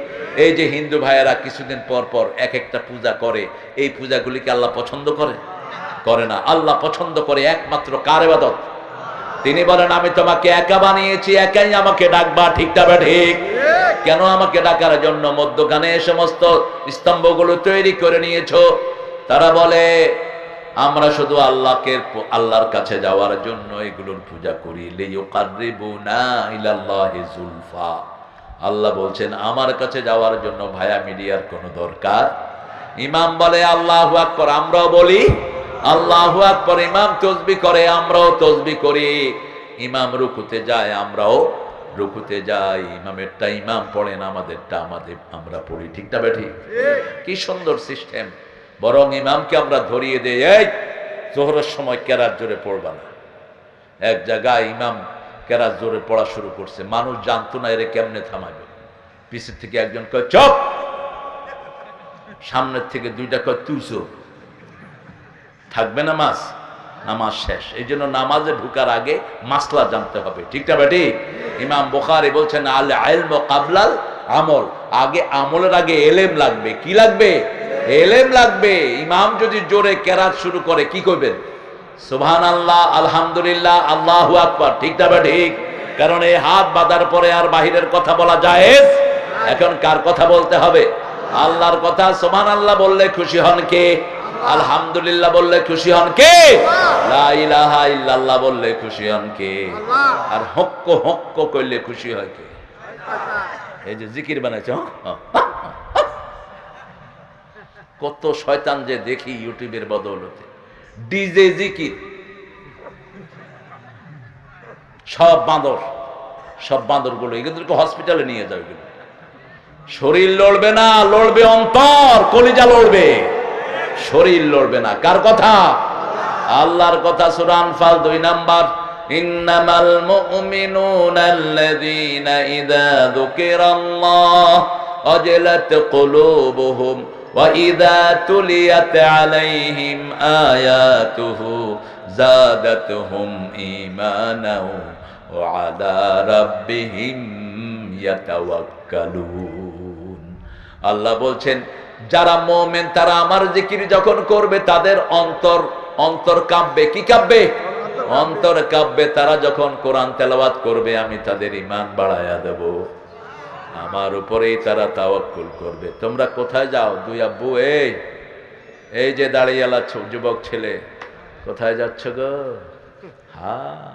Speaker 1: এই যে হিন্দু ভাইয়েরা কিছুদিন পর পর এক একটা পূজা করে, এই পূজাগুলিকে আল্লাহ পছন্দ করে? করে না। আল্লাহ পছন্দ করে একমাত্র কার ইবাদত? তিনি বলেন আমি তোমাকে একা বানিয়েছি, একাই আমাকে ডাকবা, ঠিক না? ঠিক। কেন আমাকে ডাকার জন্য মধ্যখানে এই সমস্ত স্তম্ভগুলো তৈরি করে নিয়েছো? তারা বলে আমরা শুধু আল্লাহর কাছে যাওয়ার জন্য এগুলোর পূজা করি। লিয়ুকাররিবুনা ইলাল্লাহি যুলফা। আল্লাহ বলছেন আমার কাছে যাওয়ার জন্য ভায়া মিডিয়ার কোনো দরকার। ইমাম বলে আল্লাহু আকবার, আমরাও বলি আল্লাহু আকবার। ইমাম তাসবিহ করে, আমরাও তাসবিহ করি। ইমাম রুকুতে যায়, আমরাও রুকুতে যাই। ইমামেরটা ইমাম পড়েন, আমাদেরটা আমরা পড়ি, ঠিক না? ঠিক। কি সুন্দর সিস্টেম। বরং ইমামকে আমরা ধরিয়ে দেই, এই জোহরের সময় কেরাত জোরে পড়বা না। এক জায়গায় ইমাম কেরাত জোরে পড়া শুরু করছে, মানুষ জানতো না এরে কেমনে থামাবে। পিছের থেকে একজন কয় চুপ, সামনের থেকে দুইটা কয় তুই চুপ। থাকবে নামাজ? নামাজ শেষ। এই জন্য নামাজে ঢুকার আগে মাসলা জানতে হবে, ঠিক না? ঠিক। ইমাম বুখারী বলছেন আল ইলমু কাবলাল আমল, আগে আমলের আগে এলেম লাগবে। কি লাগবে? এলেম লাগবে। ইমাম যদি জোরে কেরাত শুরু করে কি করবেন? সুবহানাল্লাহ, আলহামদুলিল্লাহ, আল্লাহু আকবার, ঠিক না? ঠিক। কারণ এই হাত বাঁধার পরে আর বাহিরের কথা বলা জায়েজ। এখন কার কথা বলতে হবে? আল্লাহর কথা। সুবহানাল্লাহ বললে খুশি হন কে? আলহামদুলিল্লাহ বললে খুশি হন কে? লা ইলাহা ইল্লাল্লাহ বললে খুশি হন কে? আর হক্ক হক্ক করলে খুশি হয় কে? এই যে জিকির বানাইছে, কত শয়তান যে দেখি ইউটিউবের বদৌলতে, ডিজে জিকির, সব বাঁদর গুলো, এগুলোকে হসপিটালে নিয়ে যাও। এগুলো শরীর লড়বে না, লড়বে অন্তর, কলিজা লড়বে, শরীর লড়বে না। কার কথা? আল্লাহর কথা। সূরা আনফাল 2 নাম্বার, ইন্নামাল মুমিনুনা আল্লাযীনা ইযা যুকিরাল্লাহ ওয়াজিলাত কুলুবুহুম ওয়া ইযা তুলিয়াত আলাইহিম আয়াতুহু যাদাতুহুম ঈমানাও ওয়া আলা রাব্বিহিম ইয়াতাওয়াক্কালুন। আল্লাহ বলছেন যারা মুমিন তারা আমার জিকির যখন করবে তাদের অন্তর কাঁপবে। কি কাঁপবে? অন্তর কাঁপবে। তারা যখন কোরআন তেলাওয়াত করবে আমি তাদের ঈমান বাড়ায়া দেব, আমার উপরেই তারা তাওয়াক্কুল করবে। তোমরা কোথায় যাও? দুই আব্বু, এই যে দাঁড়িয়েলা যুবক ছেলে, কোথায় যাচ্ছ গো? হ্যাঁ,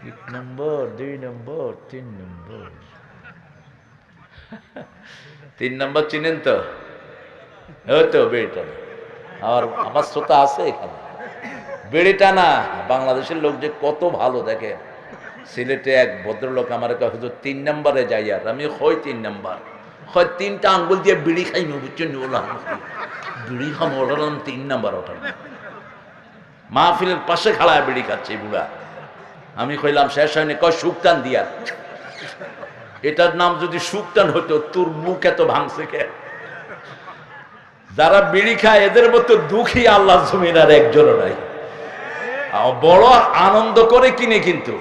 Speaker 1: 1 নম্বর, 2 নম্বর, 3 নম্বর। 3 নম্বর চিনেন তো? ওই তো বেড়িটা না। আমার শ্রোতা আছে এখানে। বেড়িটা না, বাংলাদেশের লোক যে কত ভালো দেখে। সিলেটে এক ভদ্রলোক আমার কাছে 3 নম্বরে যাই, আর আমি হয় 3 নম্বর, হয় 3টা আঙ্গুল দিয়ে বিড়ি খাই নি, বুঝছেন? বিড়ি খাম ওঠালাম 3 নম্বর ওঠালাম। মাহফিলের পাশে খাড়ায় বিড়ি খাচ্ছে বুড়া। আমি কইলাম শেষ হয়নি, কয় সুকটান দিয়া। এটার নাম যদি সুকটান হতো, তোর মুখ এত ভাঙছে কে? যারা বিড়ি খায় এদের মতো দুঃখী আল্লাহ জমিন আর একজনও নাই। বড় আনন্দ করে কিনে, কিন্তু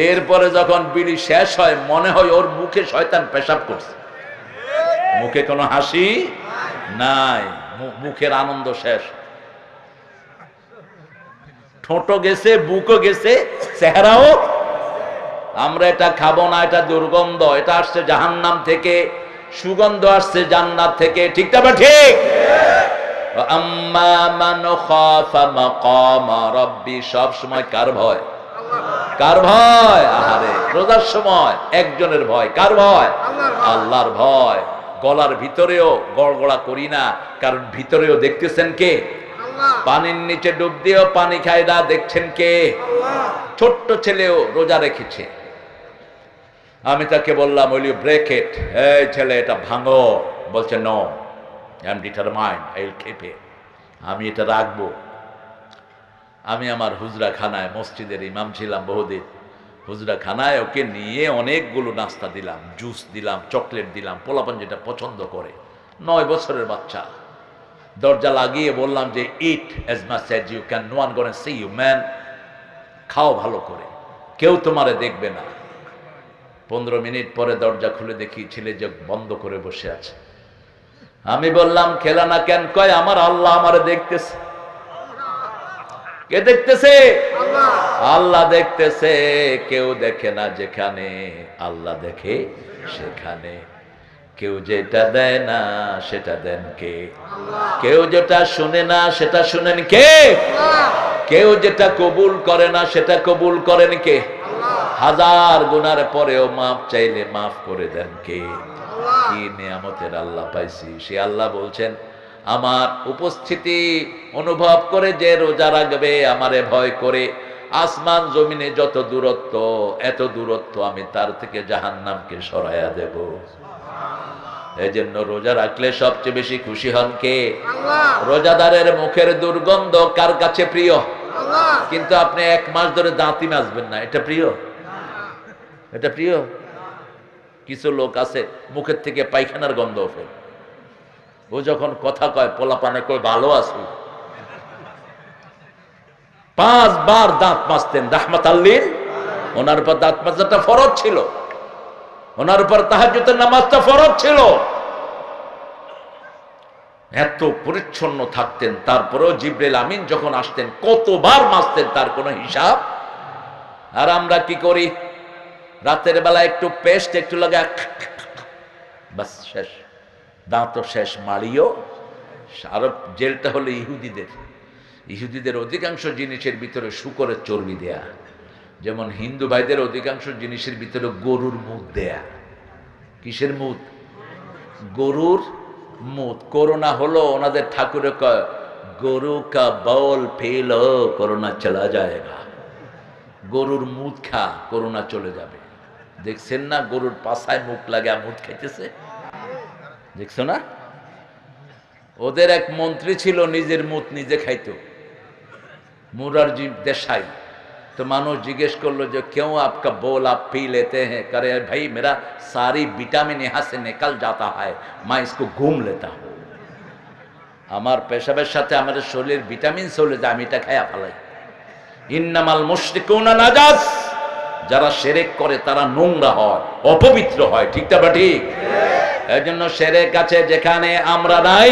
Speaker 1: এরপরে যখন বিড়ি শেষ হয় মনে হয় ওর মুখে শয়তান পেশাব করছে। মুখে কোনো হাসি নাই, মুখের আনন্দ শেষ। ঠোঁটো গেছে, বুকও গেছে, চেহারাও। আমরা এটা খাবো না, এটা দুর্গন্ধ, এটা আসছে জাহান্নাম থেকে, সুগন্ধ আসছে জান্নাত থেকে, ঠিক না? ঠিক। আম্মা মান খাফা মাকামা রাব্বি, সব সময় কার ভয়? কার ভয়? আহারে, রোজার সময় একজনের ভয়। কার ভয়? আল্লাহর ভয়। গলার ভিতরেও গড়গড়া করি না, কারণ ভিতরেও দেখতেছেন কে? পানির নিচে ডুব দিয়েও পানি খায় না, দেখছেন কে? ছোট্ট ছেলেও রোজা রেখেছে। আমি তাকে বললাম উইল ইউ ব্রেক ইট? এই ছেলে এটা ভাঙো। বলছে no, I am determined, I will keep it. আমি এটা রাখবো। আমি আমার হুজরাখানায়, মসজিদের ইমাম ছিলাম বহুদিন, হুজরাখানায় ওকে নিয়ে অনেকগুলো নাস্তা দিলাম, জুস দিলাম, চকলেট দিলাম, পোলাপান যেটা পছন্দ করে। 9 বছরের বাচ্চা। দরজা লাগিয়ে বললাম যে eat as much as you can, no one gonna see you man, খাও ভালো করে, কেউ তোমারে দেখবে না। 15 মিনিট পরে দরজা খুলে দেখি ছেলে যে বন্ধ করে বসে আছে। আমি বললাম খেলা না কেন? কয় আমার আল্লাহ আমারে দেখতেছে। কে দেখতেছে? আল্লাহ দেখতেছে। কেউ দেখে না যেখানে, আল্লাহ দেখে সেখানে। কেউ যেটা দেয় না সেটা দেন কে? কেউ যেটা শুনে না সেটা শুনেন কে? কেউ যেটা কবুল করে না সেটা কবুল করেন কে? হাজার গুনার পরেও মাফ চাইলে মাফ করে দেন কে? কি নিয়ামতের আল্লাহ পাইছি। সে আল্লাহ বলছেন আমার উপস্থিতি অনুভব করে যে রোজা রাখবে, আমারে ভয় করে, আসমান জমিনে যত দূরত্ব, এত দূরত্ব আমি তার থেকে জাহান্নামকে সরাইয়া দেব। এই জন্য রোজা রাখলে সবচেয়ে বেশি খুশি হন কে? রোজাদারের মুখের দুর্গন্ধ কার কাছে প্রিয়? কিন্তু আপনি 1 মাস ধরে দাঁতই মাজবেন না, এটা প্রিয়? এটা প্রিয়? কিছু লোক আছে মুখের থেকে পায়খানার গন্ধ ওঠে, ও যখন কথা কয় পোলাপানে কয় ভালো আছো। 5 বার দাঁত মাজতেন রাহমাতাল্লিল। ওনার উপর দাঁত মাজাটা ফরজ ছিল, ওনার উপর তাহাজ্জুদের নামাজটা ফরজ ছিল। এত পরিচ্ছন্ন থাকতেন, তারপরেও জিবরিল আমিন যখন আসতেন কতবার মাজতেন তার কোনো হিসাব। আর আমরা কি করি? রাতের বেলা একটু পেস্ট একটু লাগা, বাস শেষ, দাঁতও শেষ, মাড়িও। আর জেলটা হলো ইহুদিদের অধিকাংশ জিনিসের ভিতরে শূকরের চর্বি দেয়া, যেমন হিন্দু ভাইদের অধিকাংশ জিনিসের ভিতরে গরুর মুখ দেয়া। কিসের মুখ? গরুর মুখ। করোনা হলো ওনাদের ঠাকুরে কয় গরু কা বল ফেলো করোনা চলা যায়গা। গরুর মুখ খা, করোনা চলে যাবে। দেখছেন না গরুর পাছায় মুখ লাগে মুখ খাইতেছে, দেখছো না? ওদের এক মন্ত্রী ছিল নিজের মুখ নিজে খাইতো, মুরারজি দেশাই। তো মানুষ জিজ্ঞেস করলো যে কেউ আপকা बोल आप पी लेते हैं? करे भाई मेरा सारी विटामिन यहाँ से निकल जाता है, मैं इसको घूम लेता हूँ। আমার পেশাবের সাথে আমাদের শরীরের ভিটামিন চলে যায়, আমি এটা খায়া ফেলাই। ইন্নামাল মুশরিকুনা নাজাস, যারা শিরক করে তারা নোংরা হয়, অপবিত্র হয়। ঠিকটা বা ঠিক? এই জন্য শিরক আছে যেখানে আমরা নাই।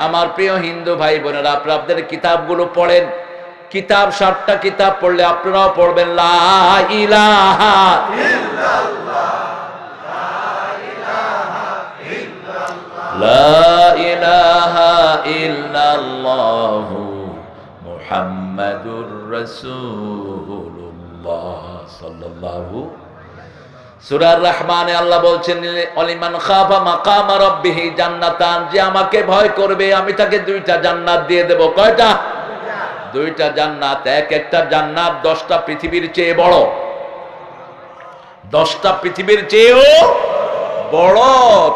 Speaker 1: আমার প্রিয় হিন্দু ভাই বোনেরা, আপনাদের কিতাবগুলো পড়েন। কিতাব 7টা কিতাব পড়লে আপনারাও পড়বেন লা ইলাহা ইল্লাল্লাহ, লা ইলাহা ইল্লাল্লাহ মুহাম্মাদুর রাসূলুল্লাহ সাল্লাল্লাহু। সূরা রহমানে আল্লাহ বলছেন অলিমান খাফা মাকামা রাব্বিহি জান্নাতান, যে আমাকে ভয় করবে আমি তাকে 2টা জান্নাত দিয়ে দেব। কয়টা? 2টা জান্নাত। এক একটা জান্নাত 10টা পৃথিবীর চেয়ে বড়, 10টা পৃথিবীর চেয়েও বড়।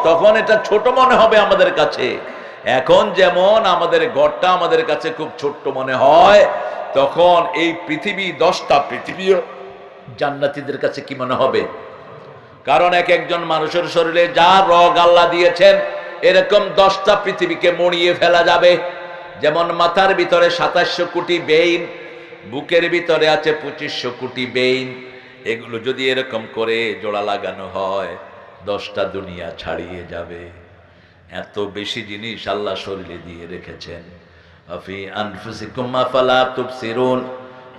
Speaker 1: তখন এটা ছোট মনে হবে আমাদের কাছে। এখন যেমন আমাদের ঘরটা আমাদের কাছে খুব ছোট্ট মনে হয়, তখন এই পৃথিবী 10টা পৃথিবীও জান্নাতীদের কাছে কি মনে হবে? কারণ এক একজন মানুষের শরীরে যা রগ আল্লাহ দিয়েছেন, এরকম 10টা পৃথিবীকে মরিয়ে ফেলা যাবে। যেমন মাথার ভিতরে 2700 কোটি বেইন, বুকের ভিতরে আছে 2500 কোটি বেইন। এগুলো যদি এরকম করে জোড়া লাগানো হয় 10টা দুনিয়া ছাড়িয়ে যাবে। এত বেশি জিনিস আল্লাহ শরীরে দিয়ে রেখেছেন। আফি আনফুসিকুম আফালা তুবসিরুন,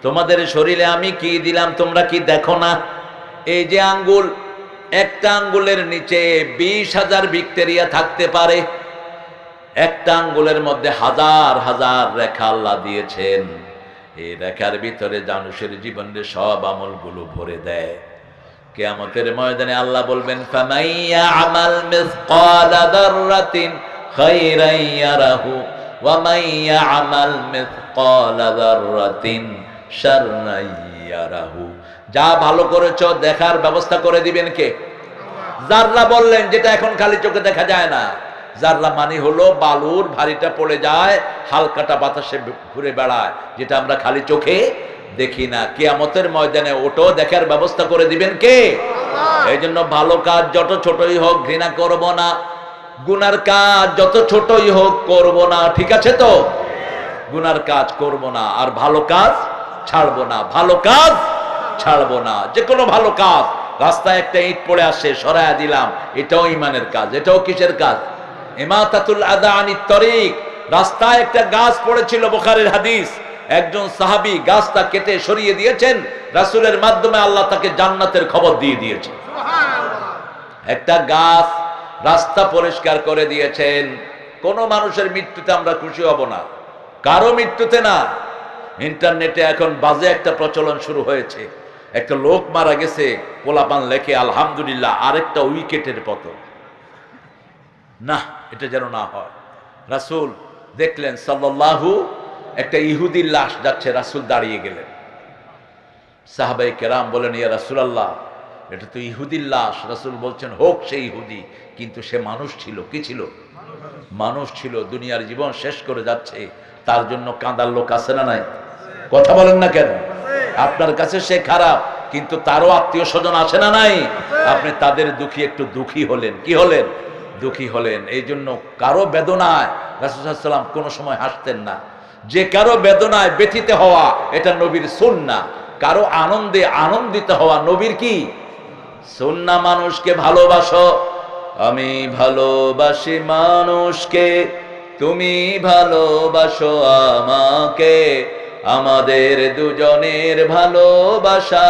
Speaker 1: তোমাদের শরীরে আমি কি দিলাম তোমরা কি দেখো না? এই যে আঙ্গুল, একটা আঙ্গুলের নিচে 20,000 ব্যাকটেরিয়া থাকতে পারে। একটা আঙ্গুলের মধ্যে হাজার হাজার রেখা আল্লাহ দিয়েছেন। এই রেখার ভিতরে মানুষের জীবনের সব আমলগুলো ভরে দেয়। কিয়ামতের ময়দানে আল্লাহ বলবেন ফামাইয়া আমাল মিসকালা যাররাতিন খায়রান ইয়ারাহু ওয়া মাইয়া আমাল মিসকালা যাররাতিন শাররান ইয়ারাহু। যা ভালো করেছো দেখার ব্যবস্থা করে দিবেন কে? যাররা বললেন যেটা এখন খালি চোখে দেখা যায় না। জাররা মানে হলো বালুর ভারীটা পড়ে যায়, হালকাটা বাতাসে ঘুরে বেড়ায়, যেটা আমরা খালি চোখে দেখি না। কিয়ামতের ময়দানে ওটাও দেখার ব্যবস্থা করে দিবেন কে? এই জন্য ভালো কাজ যত ছোটই হোক ঘৃণা করব না, গুনার কাজ যত ছোটই হোক করব না, ঠিক আছে তো? গুনার কাজ করব না, আর ভালো কাজ ছাড়বো না, ভালো কাজ ছাড়বো না। যে কোনো ভালো কাজ, রাস্তায় একটা ইট পড়ে আসে সরায়া দিলাম, এটাও ইমানের কাজ। এটাও কিসের কাজ? ইমাতাতুল আযা আনিত তরিক। রাস্তায় একটা গাছ পড়েছিল, বুখারীর হাদিস, একজন সাহাবী গাছটা কেটে সরিয়ে দিয়েছেন, রাসূলের মাধ্যমে আল্লাহ তাকে জান্নাতের খবর দিয়ে দিয়েছেন। একটা গাছ রাস্তা পরিষ্কার করে দিয়েছেন। কোন মানুষের মৃত্যুতে আমরা খুশি হব না, কারো মৃত্যুতে না। ইন্টারনেটে এখন বাজে একটা প্রচলন শুরু হয়েছে, একটা লোক মারা গেছে, পোলাপান লেখে আলহামদুলিল্লাহ আরেকটা উইকেটের পতন। না, এটা যেন না হয়। রাসূল দেখলেন সাল্লাল্লাহু, একটা ইহুদির লাশ যাচ্ছে, রাসূল দাঁড়িয়ে গেলেন। সাহাবায়ে কেরাম বলেন, ইয়া রাসূলুল্লাহ, এটা তো ইহুদির লাশ। রাসূল বলছেন, হোক সে ইহুদি, কিন্তু সে মানুষ ছিল। কি ছিল? মানুষ ছিল। দুনিয়ার জীবন শেষ করে যাচ্ছে, তার জন্য কাঁদার লোক আছে না নাই? কথা বলেন না কেন? আপনার কাছে সে খারাপ, কিন্তু তারও আত্মীয় স্বজন আছে না নাই? আপনি তাদের দুঃখী একটু দুঃখী হলেন। কি হলেন? দুঃখী হলেন। এই জন্য কারো বেদনায় রাসূল সাল্লাল্লাহু আলাইহি ওয়াসাল্লাম কোনো সময় হাসতেন না। যে কারো বেদনায় ব্যথিত হওয়া, এটা নবীর সুন্নাহ। কারো আনন্দে আনন্দিত হওয়া নবীর কি সুন্নাহ। মানুষকে ভালোবাসো, আমি ভালোবাসি মানুষকে, তুমি ভালোবাসো আমাকে, আমাদের দুজনের ভালোবাসা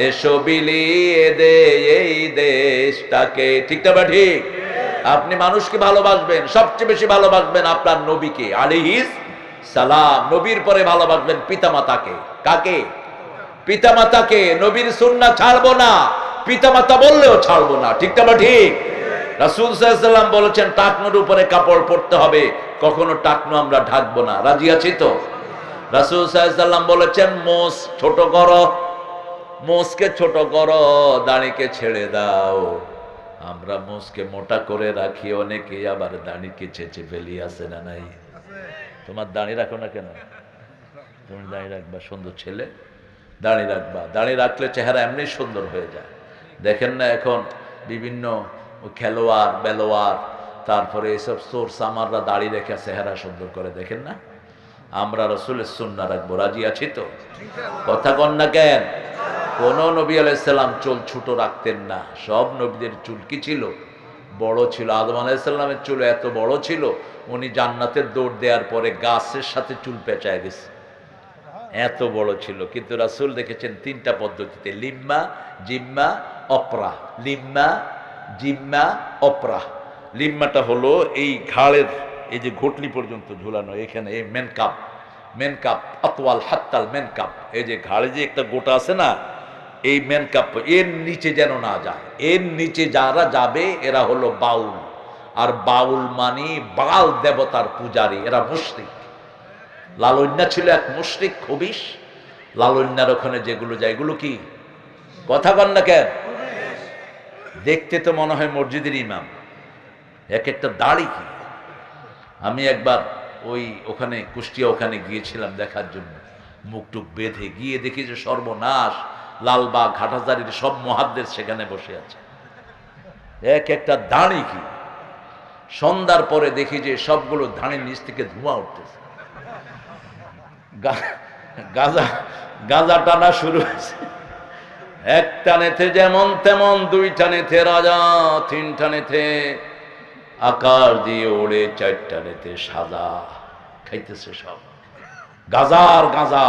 Speaker 1: এসো বিলিয়ে দে এই দেশটাকে। ঠিক না বা ঠিক? আপনি মানুষকে ভালোবাসবেন, সবচেয়ে বেশি ভালোবাসবেন আপনার নবীকে আলাইহিস সালাম। নবীর পরে ভালোবাসবেন পিতামাতাকে। কাকে? পিতামাতাকে। নবীর সুন্নাহ ছাড়বো না, পিতামাতা বললেও ছাড়বো না। ঠিক না বা ঠিক? রাসূল সাল্লাল্লাহু আলাইহি ওয়াসাল্লাম বলেছেন টাকনুর উপরে কাপড় পরতে হবে, কখনো টাকনু আমরা ঢাকবো না। রাজি আছি তো? রাসূল সাল্লাল্লাহু আলাইহি ওয়াসাল্লাম বলেছেন মোষ ছোট করো, মোষকে ছোট করো, দাড়িকে ছেড়ে দাও। আমরা মোষকে মোটা করে রাখি, অনেকে আবার দাড়িকে চেঁচে ফেলি, আছে না নাই? তোমার দাড়ি রাখো না কেন? তুমি দাড়ি রাখবা, সুন্দর ছেলে দাড়ি রাখবা। দাড়ি রাখলে চেহারা এমনি সুন্দর হয়ে যায়। দেখেন না এখন বিভিন্ন খেলোয়াড় বেলোয়াড়, তারপরে এসব সোর্স আমাররা দাড়ি রেখে চেহারা সুন্দর করে, দেখেন না? আমরা রাসূলের সুন্নাহ রাখবো। রাজি আছি তো? কথা কন না কেন? কোন নবী আলাইহিস সালাম চুল ছোট রাখতেন না। সব নবীদের চুল কি ছিল? বড় ছিল। আদম আলাইহিস সালামের চুল এত বড় ছিল, উনি জান্নাতের দৌড় দেওয়ার পরে গাছের সাথে চুল পেঁচায় গেছে, এত বড় ছিল। কিন্তু রাসূল দেখেছেন তিনটা পদ্ধতিতে, লিম্মা, জিম্মা, অপরা। লিম্মা, জিম্মা, অপরা। লিম্মাটা হলো এই ঘাড়ের এই যে ঘটলি পর্যন্ত ঝুলানো, এখানে এই মেনকাপ, মেনকাপ আতওয়াল হাত্তাল মেনকাপ, এই যে ঘাড়ে যে একটা গোটা আছে না, এই মেনকাপ এর নিচে যেন না যায়। এর নিচে যারা যাবে এরা হলো বাউল। আর বাউল মানে বাল দেবতার পূজারী, এরা মুশরিক। লালন্যা ছিল এক মুশরিক খবিশ। লালন্যার ওখানে যেগুলো যায়, এগুলো কি? কথা বল না কেন? দেখতে তো মনে হয় মসজিদের ইমাম, এক একটা দাড়ি কি। আমি একবার ওখানে কুষ্টিয়া ওখানে গিয়েছিলাম দেখার জন্য, মুখটুক বেঁধে গিয়ে দেখি যে সর্বনাশ, লালবাগ ঘাটাজারির সব মুহাদ্দিস সেখানে বসে আছে, এক একটা দাড়ি কি। সন্ধ্যার পরে দেখি যে সবগুলো ধানের নিচ থেকে ধোঁয়া উঠতেছে, গাজা গাজা টানা শুরু হয়েছে। এক টানেতে যেমন তেমন, দুই টানেতে রাজা, তিন টানেতে আকাশ দিয়ে ওড়ে, চার টানেতে সাজা, খাইতেছে সব গাজার গাজা।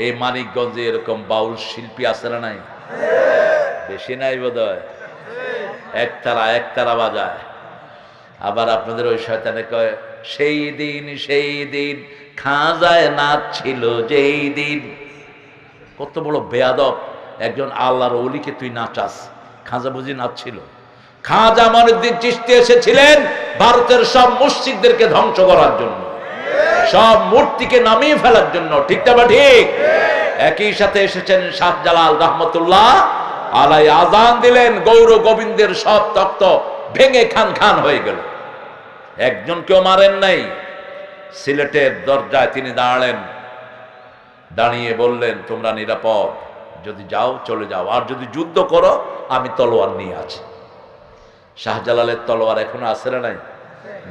Speaker 1: এই মানিকগঞ্জে এরকম বাউল শিল্পী আছে না নাই? বেশি নাই বোধহয়, একতারা বাজায়। আবার আপনাদের ওই শয়তানে কয় সেই দিন খাজায় নাচ ছিল যেই দিন। কত বড় বেয়াদব একজন আল্লাহর ওলিকে তুই নাচাস। খাজা বুঝি নাচছিল? খাজা মঈনুদ্দিন চিশতি এসেছিলেন ভারতের সব মসজিদদেরকে ধ্বংস করার জন্য, সব মূর্তিকে নামিয়ে ফেলার জন্য। ঠিক না বা ঠিক? একই সাথে এসেছেন শাহজালাল রাহমাতুল্লাহ আলাইহি, আজান দিলেন, গৌর গোবিন্দের সব তক্ত ভেঙে খান খান হয়ে গেল। একজনকেও মারেন নাই। সিলেটের দরজায় তিনি দাঁড়ালেন, দাঁড়িয়ে বললেন, তোমরা নিরাপদ, যদি যাও চলে যাও, আর যদি যুদ্ধ করো আমি তলোয়ার নিয়ে আছি। শাহজালালের তলোয়ার এখনো আছে না নাই?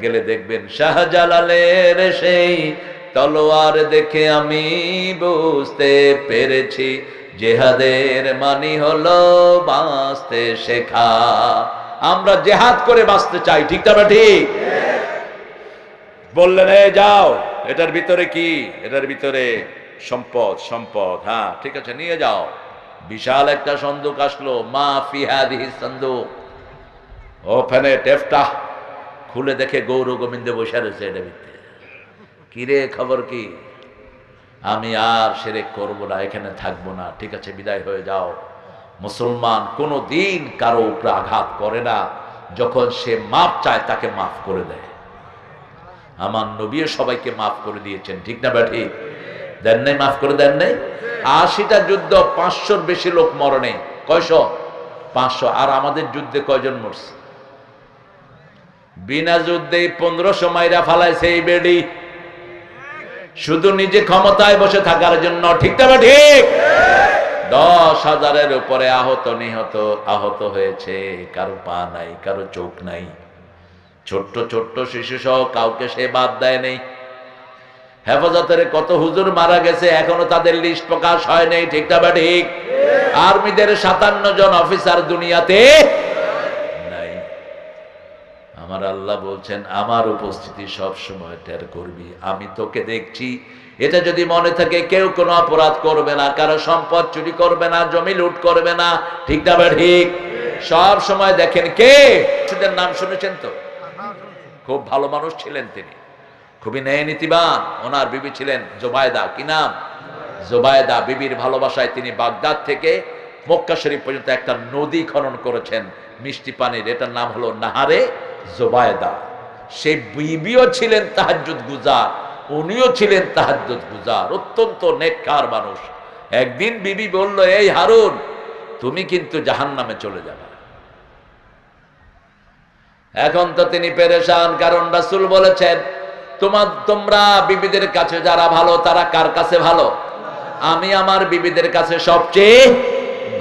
Speaker 1: গেলে দেখবেন শাহজালালের সেই তলোয়ার দেখে আমি বুঝতে পেরেছি জেহাদের মানি হলো বাঁচতে শেখা। আমরা জেহাদ করে বাঁচতে চাই, ঠিক না ঠিক? বললেন, এ যাও, এটার ভিতরে কি? এটার ভিতরে সম্পদ। সম্পদ, হ্যাঁ ঠিক আছে, নিয়ে যাও। বিশাল একটা সন্দুক আসলো, মা ফি হাদিহি সন্দুক। ওখানে টেফটা খুলে দেখে গৌর গোবিন্দে বসে রয়েছে এটার ভিতরে। কিরে, খবর কি? আমি আর শিরক করব না, এখানে থাকবো না, ঠিক আছে বিদায় হয়ে যাও। মুসলমান কোনো দিন কারো উপরে আঘাত করে না, যখন সে মাপ চায় তাকে মাফ করে দেয়। আমার নবীও সবাইকে মাফ করে দিয়েছেন, ঠিক না ঠিক? দেন নাই? মাফ করে দেন নাই? 80টা যুদ্ধ, 500-র বেশি লোক মরে নেই। কয়শো? 500। আর আমাদের যুদ্ধে কয়জন মরছে? বিনা যুদ্ধেই 1500 মাইরা ফালাইছে এই বেডি, শুধু নিজে ক্ষমতায় বসে থাকার জন্য, ঠিক না ঠিক? 10,000-এর উপরে আহত হয়েছে। কারো পা নাই, কারো চোখ নাই, ছোট্ট ছোট্ট শিশু সহ কাউকে সে বাদ দেয় নেই। হেফাজতের কত হুজুর মারা গেছে, এখনো তাদের লিস্ট প্রকাশ হয় নাই, ঠিক না ঠিক? আর্মিদের 57 জন অফিসার দুনিয়াতে নাই। আমার আল্লাহ বলছেন, আমার উপস্থিতি সব সময় টের করবি, আমি তোকে দেখছি। এটা যদি মনে থাকে, কেউ কোনো অপরাধ করবে না, কারো সম্পদ চুরি করবে না, জমি লুট করবে না, ঠিক না ঠিক? সব সময় দেখেন কে? সেদের নাম শুনেছেন তো? খুব ভালো মানুষ ছিলেন তিনি, খুবই ন্যায় নীতিবান। ওনার বিবি ছিলেন জোবায়দা। কি নাম? জোবায়দা। বিবির ভালোবাসায় তিনি বাগদাদ থেকে মক্কা শরীফ পর্যন্ত একটা নদী খনন করেছেন মিষ্টি পানির, এটার নাম হলো নাহারে জোবায়দা। সেই বিবিও ছিলেন তাহাজ্জুদ গুজার, উনিও ছিলেন তাহাজ্জুদ গুজার, অত্যন্ত নেককার মানুষ। একদিন বিবি বলল, এই হারুন, তুমি কিন্তু জাহান্নামে চলে যাবে। এখন তো তিনি পেরেশান, কারণ রাসূল বলেছেন, তোমরা বিবিদের কাছে যারা ভালো, তারা কার কাছে ভালো? আমি আমার বিবিদের কাছে সবচেয়ে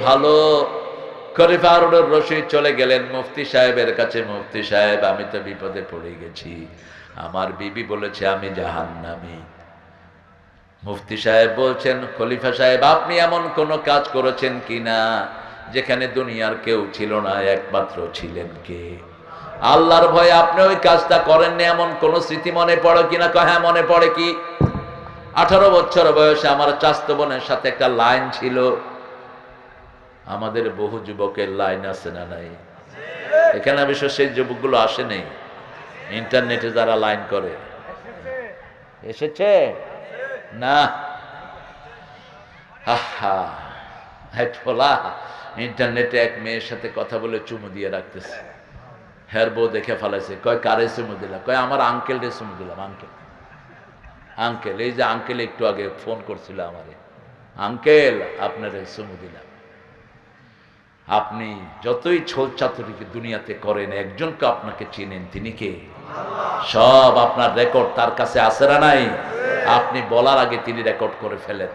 Speaker 1: ভালো। খলিফা হারুনুর রশিদ চলে গেলেন মুফতি সাহেবের কাছে। মুফতি সাহেব, আমি তো বিপদে পড়ে গেছি, আমার বিবি বলেছে আমি জাহান্নামী। মুফতি সাহেব বলছেন, খলিফা সাহেব, আপনি এমন কোন কাজ করেছেন কিনা যেখানে দুনিয়ার কেউ ছিল না, একমাত্র ছিলেন কে? আল্লাহর ভয়ে আপনি ওই কাজটা করেননি, এমন কোন স্মৃতি মনে পড়ে কিনা? হ্যাঁ মনে পড়ে। কি? 18 বছর বয়সে আমার চাচাতো বোনের সাথে একটা লাইন ছিল। আমাদের বহু যুবকের লাইন আছে না নাই? এখানে অবশ্য সেই যুবকগুলো আসে নেই, ইন্টারনেটে যারা লাইন করে এসেছে না? ইন্টারনেটে এক মেয়ের সাথে কথা বলে চুমু দিয়ে রাখতেছে। হের বউ দেখে ফেলাইছে, কয় কারে চুমু দিলাম? কয় আমার আঙ্কেল রে চুমু দিলাম। আঙ্কেল, এই যে আঙ্কেল একটু আগে ফোন করছিল আমারে, আঙ্কেল আপনার চুমু দিলাম। আপনি যতই ছোল চাতুরিকে দুনিয়াতে করেন, একজনকে আপনাকে চিনেন, তিনি কে? সব আপনার রেকর্ড তার কাছে আছে না নাই? আপনি বলার আগে তিনি রেকর্ড করে ফেলেন।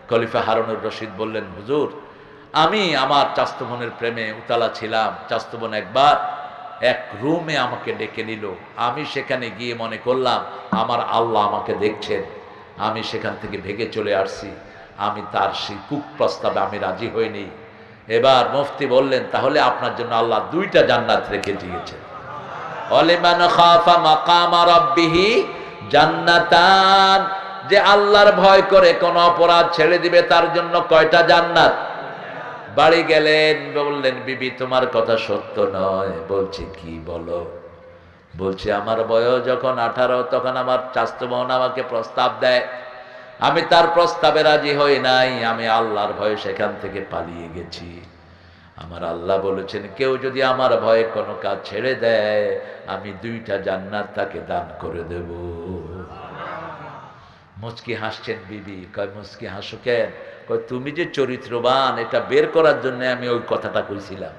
Speaker 1: খলিফা হারুনুর রশিদ বললেন, হুজুর, আমি আমার চাচাতো বোনের প্রেমে উতালা ছিলাম। চাচাতো বোন একবার এক রুমে আমাকে ডেকে নিল। আমি সেখানে গিয়ে মনে করলাম আমার আল্লাহ আমাকে দেখছেন। আমি সেখান থেকে ভেগে চলে আসছি। আমি তার সেই কুপ্রস্তাবে আমি রাজি হইনি। এবার মুফতি বললেন, তাহলে আপনার জন্য আল্লাহ 2টা জান্নাত রেখে দিয়েছেন। ওয়ালিমান খাফা মাকামা রাব্বিহি জান্নাতান, যে আল্লাহর ভয় করে কোন অপরাধ ছেড়ে দিবে তার জন্য কয়টা জান্নাত? বাড়ি গেলেন, বললেন, বিবি তোমার কথা সত্য নয়। বলছে, কি বলো? বলছে, আমার বয়স যখন 18, তখন আমার চাচাতো বোন আমাকে প্রস্তাব দেয়, আমি তার প্রস্তাবে রাজি হই নাই। আমি আল্লাহর ভয়ে সেখান থেকে পালিয়ে গেছি। আমার আল্লাহ বলেছেন, কেউ যদি আমার ভয়ে কোনো কাজ ছেড়ে দেয়, আমি 2টা জান্নাত তাকে দান করে দেব। মুচকি হাসছেন বিবি। কয়, মুচকি হাসো কেন? কয়, তুমি যে চরিত্রবান এটা বের করার জন্য আমি ওই কথাটা কইছিলাম।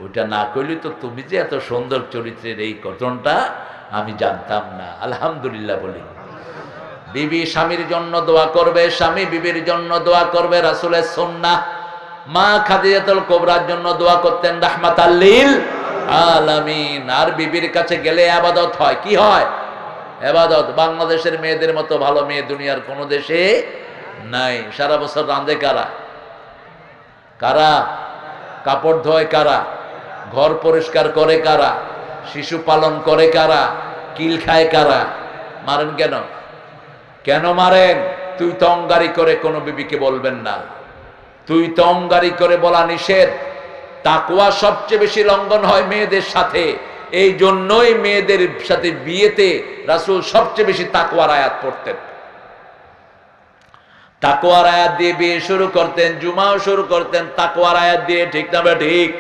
Speaker 1: ওইটা না করলে তো তুমি যে এত সুন্দর চরিত্রের এই ঘটনটা আমি জানতাম না। আলহামদুলিল্লাহ বলি। বিবি স্বামীর জন্য দোয়া করবে, স্বামী বিবির জন্য দোয়া করবে, রাসূলের সুন্নাহ। মা খাদিজাতুল কুবরার জন্য দোয়া করতেন রাহমাতাল লিল আলামিন। আর বিবির কাছে গেলে ইবাদত হয়। কি হয়? ইবাদত। বাংলাদেশের মেয়েদের মতো ভালো মেয়ে দুনিয়ার কোনো দেশে নাই। সারা বছর রাঁধে কারা? কারা? কাপড় ধোয় কারা? ঘর পরিষ্কার করে কারা? শিশু পালন করে কারা? কিল খায় কারা? মারেন কেন? কেন মারেন? তুই তো অঙ্গারি করে কোনো বিবিকে বলবেন না। তুই তো অঙ্গারি করে বলা নিষেধ। তাকওয়া সবচেয়ে বেশি লঙ্ঘন হয় মেয়েদের সাথে। এই জন্যই মেয়েদের সাথে বিয়েতে রাসূল সবচেয়ে বেশি তাকওয়ার আয়াত পড়তেন। তাকওয়ার আয়াত দিয়ে বিয়ে শুরু করতেন, জুমাও শুরু করতেন তাকওয়ার আয়াত দিয়ে। ঠিক না ঠিক?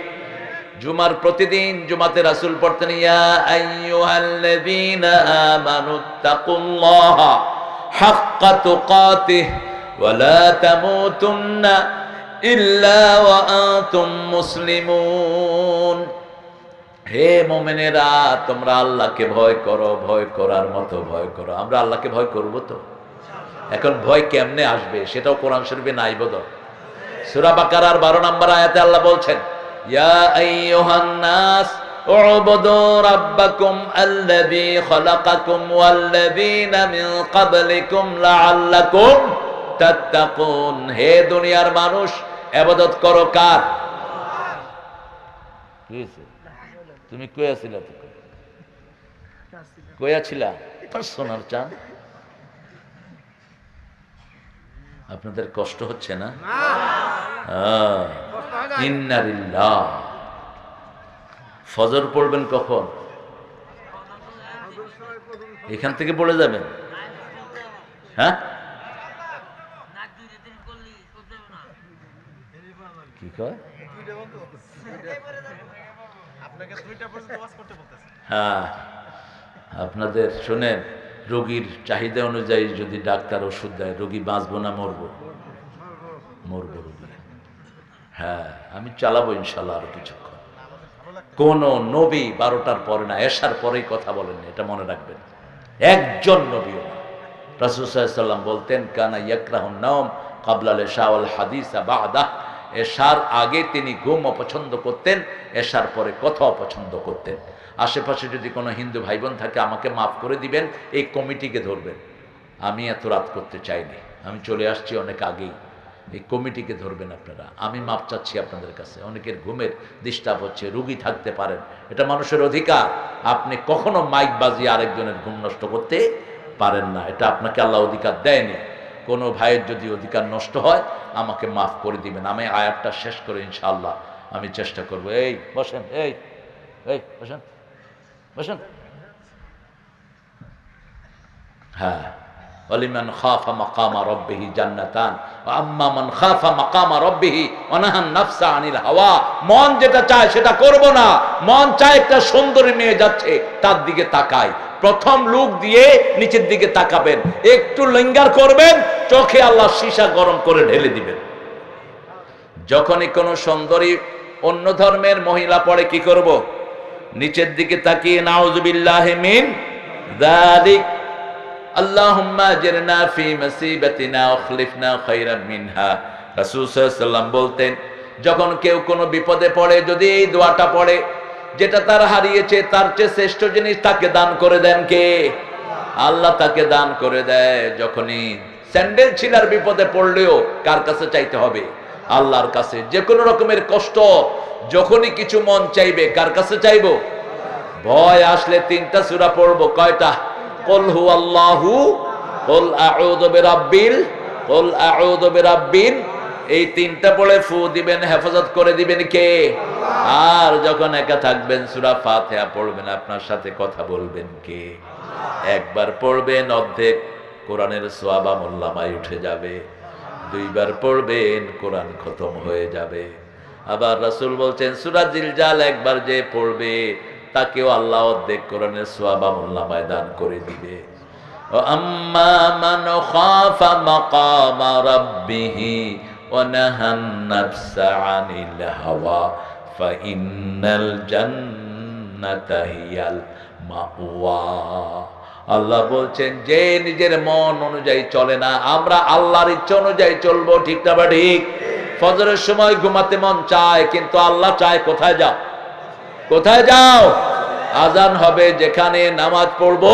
Speaker 1: জুমার প্রতিদিন জুমাতে রাসূল পড়তেন ইয়া আইয়ুহাল্লাযীনা আমানুত্তাকুল্লাহা হাক্কা তুকাতিহি ওয়া লা তামুতুন্না ইল্লা ওয়া আনতুম মুসলিমুন। হে মুমিনেরা, তোমরা আল্লাহকে ভয় করো, ভয় করার মতো ভয় করো। আমরা আল্লাহকে ভয় করব তো? এখন ভয় কেমনে আসবে সেটাও কোরআন শরীফে নাই বোধহয়। সূরা বাকারার 12 নম্বর আয়াতে আল্লাহ বলছেন ইয়া আইয়ুহান নাস উবুদু রাব্বাকুম আল্লাযী খালাকাকুম ওয়াল্লাযীনা মিন ক্বাবলিকুম লাআল্লাকুম তাত্তাকুন। হে দুনিয়ার মানুষ, ইবাদত করো কার? কি হইছে? তুমি কই আছিলা? কই আছিলা? সোনার চাঁদ, আপনাদের কষ্ট হচ্ছে না? ইন্নালিল্লাহ। ফজর পড়বেন কখন? এখান থেকে পড়ে যাবেন? হ্যাঁ, কি কয়? হ্যাঁ, আপনাদের শুনেন, রোগীর চাহিদা অনুযায়ী যদি ডাক্তার ওষুধ দেয়, রোগী বাঁচবো না মরবো? মরবো রোগী। হ্যাঁ, আমি চালাবো ইনশাল্লাহ আরো কিছুক্ষণ। কোন নবী 12টার পরে না, এশার পরেই কথা বলেন, এটা মনে রাখবেন। একজন নবীও না। রাসূল সাল্লাল্লাহু আলাইহি ওয়াসাল্লাম বলতেন কানা ইয়াকরাহুন নাওম ক্বাবলা ইশা ওয়াল হাদিসা বা'দা। এশার আগে তিনি ঘুম অপছন্দ করতেন, এশার পরে কথা অপছন্দ করতেন। আশেপাশে যদি কোনো হিন্দু ভাই বোন থাকে আমাকে মাফ করে দিবেন, এই কমিটিকে ধরবেন। আমি এত রাত করতে চাইনি, আমি চলে আসছি অনেক আগেই। এই কমিটিকে ধরবেন আপনারা। আমি মাপ চাচ্ছি আপনাদের কাছে। অনেকের ঘুমের ডিস্টার্ব হচ্ছে, রুগী থাকতে পারেন, এটা মানুষের অধিকার। আপনি কখনো মাইক বাজিয়ে আরেকজনের ঘুম নষ্ট করতে পারেন না, এটা আপনাকে আল্লাহ অধিকার দেয়নি। কোনো ভাইয়ের যদি অধিকার নষ্ট হয় আমাকে মাফ করে দিবেন। আমি আয়াতটা শেষ করে ইনশাআল্লাহ আমি চেষ্টা করব। এই বসেন, এই এই বসেন, বসেন। হ্যাঁ, ওয়ালিমান খাফা মাকামা রাব্বিহি জান্নাতান ওয়া আম্মা মান খাফা মাকামা রাব্বিহি ওয়া নাহান নাফসা আনিল হাওয়া। মন যেটা চায় সেটা করব না। মন চায় একটা সুন্দরী মেয়ে যাচ্ছে, তার দিকে তাকাই, প্রথম লুক দিয়ে নিচের দিকে তাকাবেন, একটু লিঙ্গার করবেন, চোখে আল্লাহ সীসা গরম করে ঢেলে দিবেন। যখনই কোনো সুন্দরী অন্য ধর্মের মহিলা পড়ে কি করব? নিচের দিকে তাকিয়ে নাউযুবিল্লাহি মিন যালিক, আল্লাহুম্মা আজরনা ফি মুসিবাতিনা ওয়াখলিফনা খায়রাম মিনহা। রাসূল সাল্লাল্লাহু আলাইহি ওয়াসাল্লাম বলতেন, যখন কেউ কোনো বিপদে পড়ে যদি এই দোয়াটা পড়ে, যেটা তার হারিয়েছে তার চেয়ে শ্রেষ্ঠ জিনিস তাকে দান করে দেন কে? আল্লাহ তাকে দান করে দেয়। যখনই স্যান্ডেল ছিলার বিপদে পড়লেও কার কাছে চাইতে হবে? আল্লাহর কাছে। যে কোনো রকমের কষ্ট, যখনই কিছু মন চাইবে কার কাছে চাইবো? ভয় আসলে 3টা সূরা পড়বো। কয়টা? কুল হুয়াল্লাহু, কুল আউযু বিরাব্বিল, কুল আউযু বিরাব্বিন। এই 3টা পড়ে ফু দিবেন, হেফাজত করে দিবেন কে? আর যখন একা থাকবেন সূরা ফাতিহা পড়বেন, আপনার সাথে কথা বলবেন কে? একবার পড়বেন অর্ধেক কোরআনের সওয়াব আমলনামায় উঠে যাবে। 2বার পড়বেন কোরআন খতম হয়ে যাবে। আবার রাসূল বলছেন সূরা জিলজাল একবার যে পড়বে তাকেও আল্লাহ অর্ধেক কোরআনের সওয়াব আমলনামায় দান করে দিবে। আম্মা মান খাফা মাকামা রাব্বিহি ওয়া নাহান নাফসা আনিল হাওয়া ফাইন্নাল জান্নাতা হিয়াল মাওয়া। আল্লাহ বলছেন যে নিজের মন অনুযায়ী চলে না, আমরা আল্লাহর ইচ্ছা অনুযায়ী চলবো। ঠিক না বা ঠিক? ফজরের সময় ঘুমাতে মন চায়, কিন্তু আল্লাহ চায় কোথায় যাও, কোথায় যাও? আজান হবে যেখানে নামাজ পড়বো।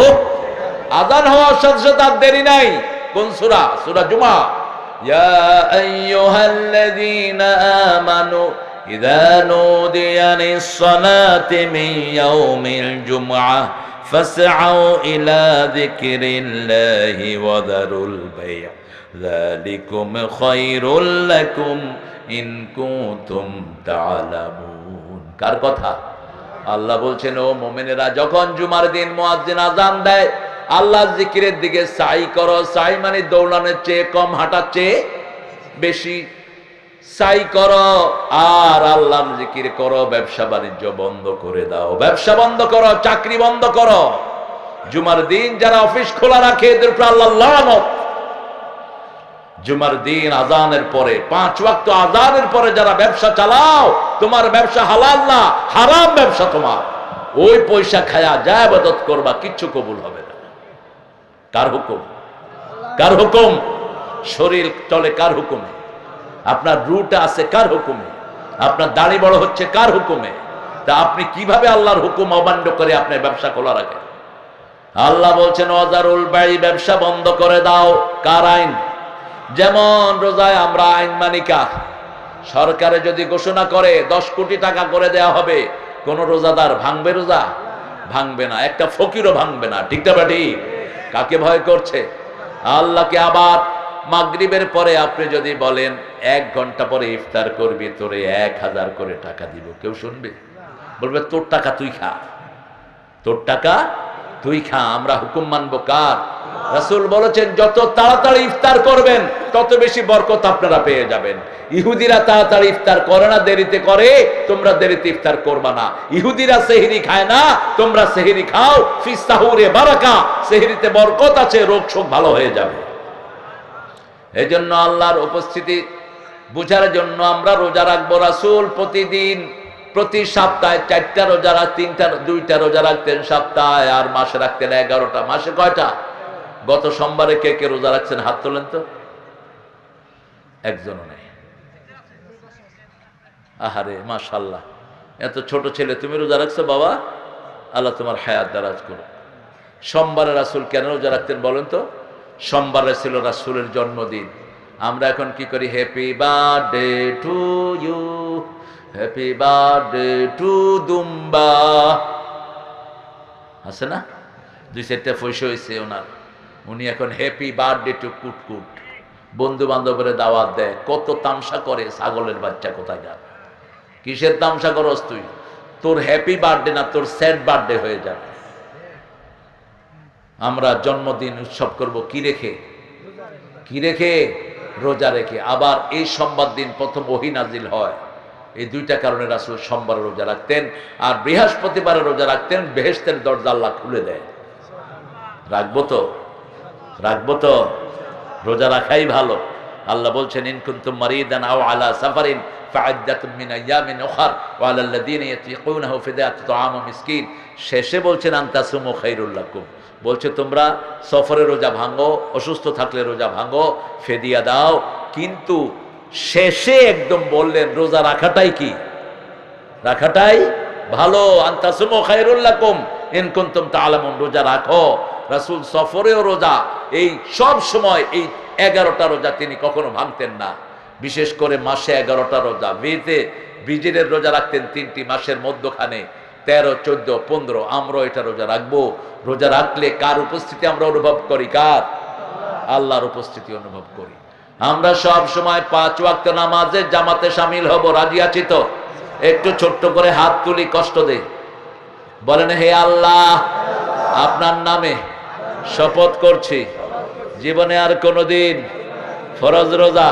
Speaker 1: আজান হওয়ার সাথে সাথে আর দেরি নাই। কোন সূরা? সূরা জুমা। ইয়া আইয়ুহাল্লাযীনা আমানু ইযা নুদিয়া লিস-সালাতি মিন ইয়াউমিল জুমআহ ফাসআউ ইলা যিকরিল্লাহি ওয়া যারুল বাই', যালিকুম খায়রুল লাকুম ইন কুনতুম তা'লামুন। কার কথা? আল্লাহ বলছেন, ও মুমিনেরা, যখন জুমার দিন মুয়াজ্জিন আযান দেয়, আল্লাহর জিকিরের দিকে সাই করো। সাই মানে দৌড়ানোর চেয়ে কম, হাঁটার চেয়ে বেশি সাই করো, আর আল্লাহর জিকির করো। ব্যবসা বাণিজ্য বন্ধ করে দাও, ব্যবসা বন্ধ করো, চাকরি বন্ধ করো। জুমার দিন যারা অফিস খোলা রাখে এদের উপর আল্লাহর লানত। জুমার দিন আজানের পরে, 5 ওয়াক্ত আজানের পরে যারা ব্যবসা চালাও, তোমার ব্যবসা হালাল না, হারাম ব্যবসা তোমার। ওই পয়সা খায়া যা ইবাদত করবা, কিচ্ছু কবুল হবে না। কার হুকুম? কার হুকুম? শরীর চলে কার হুকুমে? আপনার রুট আছে কার হুকুমে? আপনার দাড়ি বড় হচ্ছে কার হুকুমে? তা আপনি কিভাবে আল্লাহর হুকুম অমান্য করে আপনার ব্যবসা খোলা রাখেন? আল্লাহ বলছেন ওয়াজারুল বাই', ব্যবসা বন্ধ করে দাও। কার আইন? যেমন রোজায় আমরা আইন মানিকা। সরকারে যদি ঘোষণা করে 10 কোটি টাকা করে দেয়া হবে, কোন রোজাদার ভাঙবে রোজা? ভাঙবে না, একটা ফকিরও ভাঙবে না। ঠিক না বাটি? কাকে ভয় করছে? আল্লাহকে। আবার মাগরিবের পরে আপনি যদি বলেন 1 ঘন্টা পরে ইফতার করবি, তোরে 1000 করে টাকা দিব, কেউ শুনবে? বলবে তোর টাকা তুই খা, তোর টাকা তুই খা। আমরা হুকুম মানবো কার? রাসূল বলেছেন যত তাড়াতাড়ি ইফতার করবেন তত বেশি বরকত আপনারা পেয়ে যাবেন। ইহুদিরা তাড়াতাড়ি ইফতার করে না, দেরিতে করে। তোমরা দেরিতে ইফতার করবা না। ইহুদিরা সেহরি খায় না, তোমরা সেহরি খাও। ফিস সাহুরে বারাকা, সেহরিতে বরকত আছে, রোগ শোক ভালো হয়ে যাবে। এজন্য আল্লাহর উপস্থিতি বুঝার জন্য আমরা রোজা রাখবো। রাসূল প্রতিদিন, প্রতি সপ্তাহে 4টা রোজা রাখতেন, 2টা রোজা রাখতেন সপ্তাহে, আর মাসে রাখতেন 11টা। মাসে কয়টা? গত সোমবারে কে কে রোজা রাখছেন হাত তোলেন তো। একজনও নেই। আহারে মাশাআল্লাহ, এত ছোট ছেলে তুমি রোজা রাখছো বাবা, আল্লাহ তোমার হায়াত দারাজ করো। সোমবারে রাসূল কেন রোজা রাখতেন বলেন তো? সোমবারে ছিল রাসূলের জন্মদিন। আমরা এখন কি করি? Happy birthday to you, happy birthday to দুম্বা। আছে না? 2-4টা পয়সা হয়েছে ওনার। উনি এখন হ্যাপি বার্থডে টু কুটকুট। বন্ধু বান্ধবের দাওয়াত দেয়, কত তামসা করে। ছাগলের বাচ্চা কোথায় যা, কিসের তামসা করস তুই? তোর হ্যাপি বার্থডে না, তোর স্যাড বার্থডে হয়ে যাবে। আমরা জন্মদিন উৎসব করব কি রেখে? কি রেখে? রোজা রেখে। আবার এই সোমবার দিন প্রথম ওহী নাজিল হয়। এই 2টা কারণে রাসূল সোমবার রোজা রাখতেন, আর বৃহস্পতিবারে রোজা রাখতেন। বেহেশতের দরজা আল্লাহ খুলে দেয়। রাখবো তো? রাখবো তো? রোজা রাখাই ভালো। আল্লাহ বলছেন ইন কুনতুম মারিদান আও আলা সাফারিন ফাইদ্দাতুম মিন আইয়ামিন উখর ওয়া আলাল্লাযীনা ইয়াতিকুনাহু ফিদিয়াতুন তুআমু মিসকিন। শেষে বলছেন আনতাসুমু খায়রুল লাকুম। বলছে তোমরা সফরে রোজা ভাঙো, অসুস্থ থাকলে রোজা ভাঙো, ফেদিয়া দাও। কিন্তু শেষে একদম বললেন রোজা রাখাটাই কি? রাখাটাই ভালো। আনতাসুমু খায়রুল লাকুম ইন কুনতুম তা'লামুন। রোজা রাখো। রাসূল সফরেও রোজা, এই সব সময় এই 11টা রোজা তিনি কখনো ভাঙতেন না। বিশেষ করে মাসে 11টা রোজা। বিজের রোজা রাখতেন 3টি, মাসের মধ্যখানে 13, 14, 15। আমরা এটা রোজা রাখবো। রোজা রাখলে কার উপস্থিতি আমরা অনুভব করি? কার? আল্লাহর উপস্থিতি অনুভব করি। আমরা সব সময় 5 ওয়াক্ত নামাজে জামাতে শামিল হব। রাজি আছি তো? একটু ছোট্ট করে হাত তুলি, কষ্ট দেই। বলেন হে আল্লাহ, আপনার নামে শপথ করছি জীবনে আর কোনোদিন ফরজ রোজা,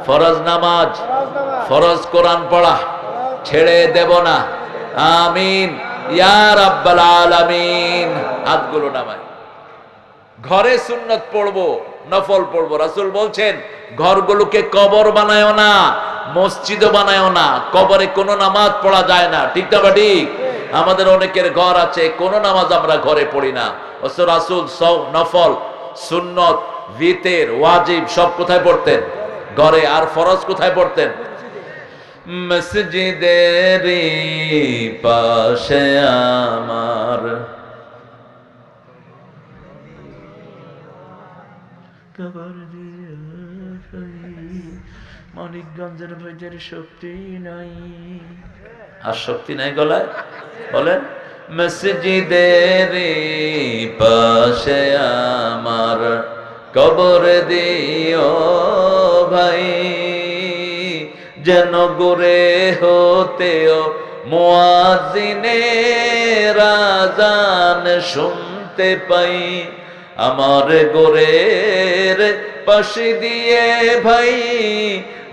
Speaker 1: ফরজ নামাজ, ফরজ কোরআন পড়া ছেড়ে দেব না। আমিন ইয়া রাব্বাল আলামিন। হাতগুলো নামাই। ঘরে সুন্নত পড়বো, নফল পড়বো। রাসূল বলছেন ঘরগুলোকে কবর বানায়ও না, মসজিদও বানায়ও না, কবরে কোনো নামাজ পড়া যায় না। ঠিক না ঠিক? আমাদের অনেকের ঘর আছে, কোনো নামাজ আমরা ঘরে পড়ি না। রাসূল নফল, সুন্নত, ভিতের, ওয়াজিব সব কোথায় পড়তেন? ঘরে। আর ফরজ কোথায় পড়তেন? মসজিদের পাশে আমার মানিকগঞ্জের ভেজের শক্তি নাই। আর শক্তি নাই গলায়? বলেন মসজিদের পাশে আমার কবর দিও ভাই, যেন গোরে হতেও মুয়াজ্জিনের আযান শুনতে পাই। আমার গোরের পাশে দিয়ে ভাই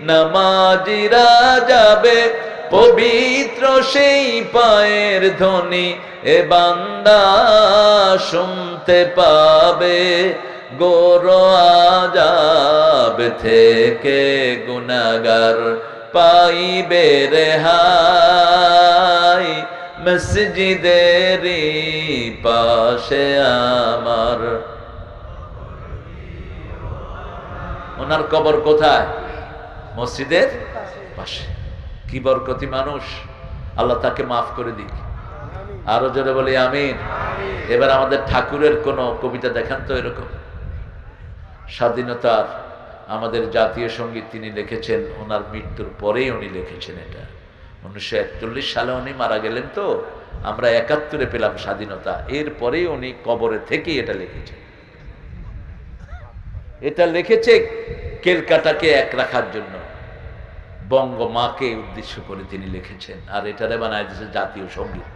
Speaker 1: নামাজিরা যাবে, পবিত্র সেই পায়ের ধ্বনি এ বান্দা শুনতে পাবে। গোর আযাব থেকে গুনাহগার পাইবে রেহাই, মসজিদের পাশে আমার। ওনার কবর কোথায়? মসজিদের পাশে। কি বরকতি মানুষ, আল্লাহ তাকে মাফ করে দিক। আরো জোরে বলি আমিন। এবার আমাদের ঠাকুরের কোন কবিতা দেখান তো এরকম। স্বাধীনতার আমাদের জাতীয় সঙ্গীত তিনি লিখেছেন, ওনার মৃত্যুর পরেই উনি লিখেছেন। এটা 1941 সালে উনি মারা গেলেন, তো আমরা 71-এ পেলাম স্বাধীনতা, এরপরেই উনি কবরে থেকেই এটা লিখেছেন। এটা লিখেছে কেলকাটাকে এক রাখার জন্য, বঙ্গমাকে উদ্দেশ্য করে তিনি লিখেছেন। আর এটারে বানায় দিয়েছে জাতীয় সঙ্গীত।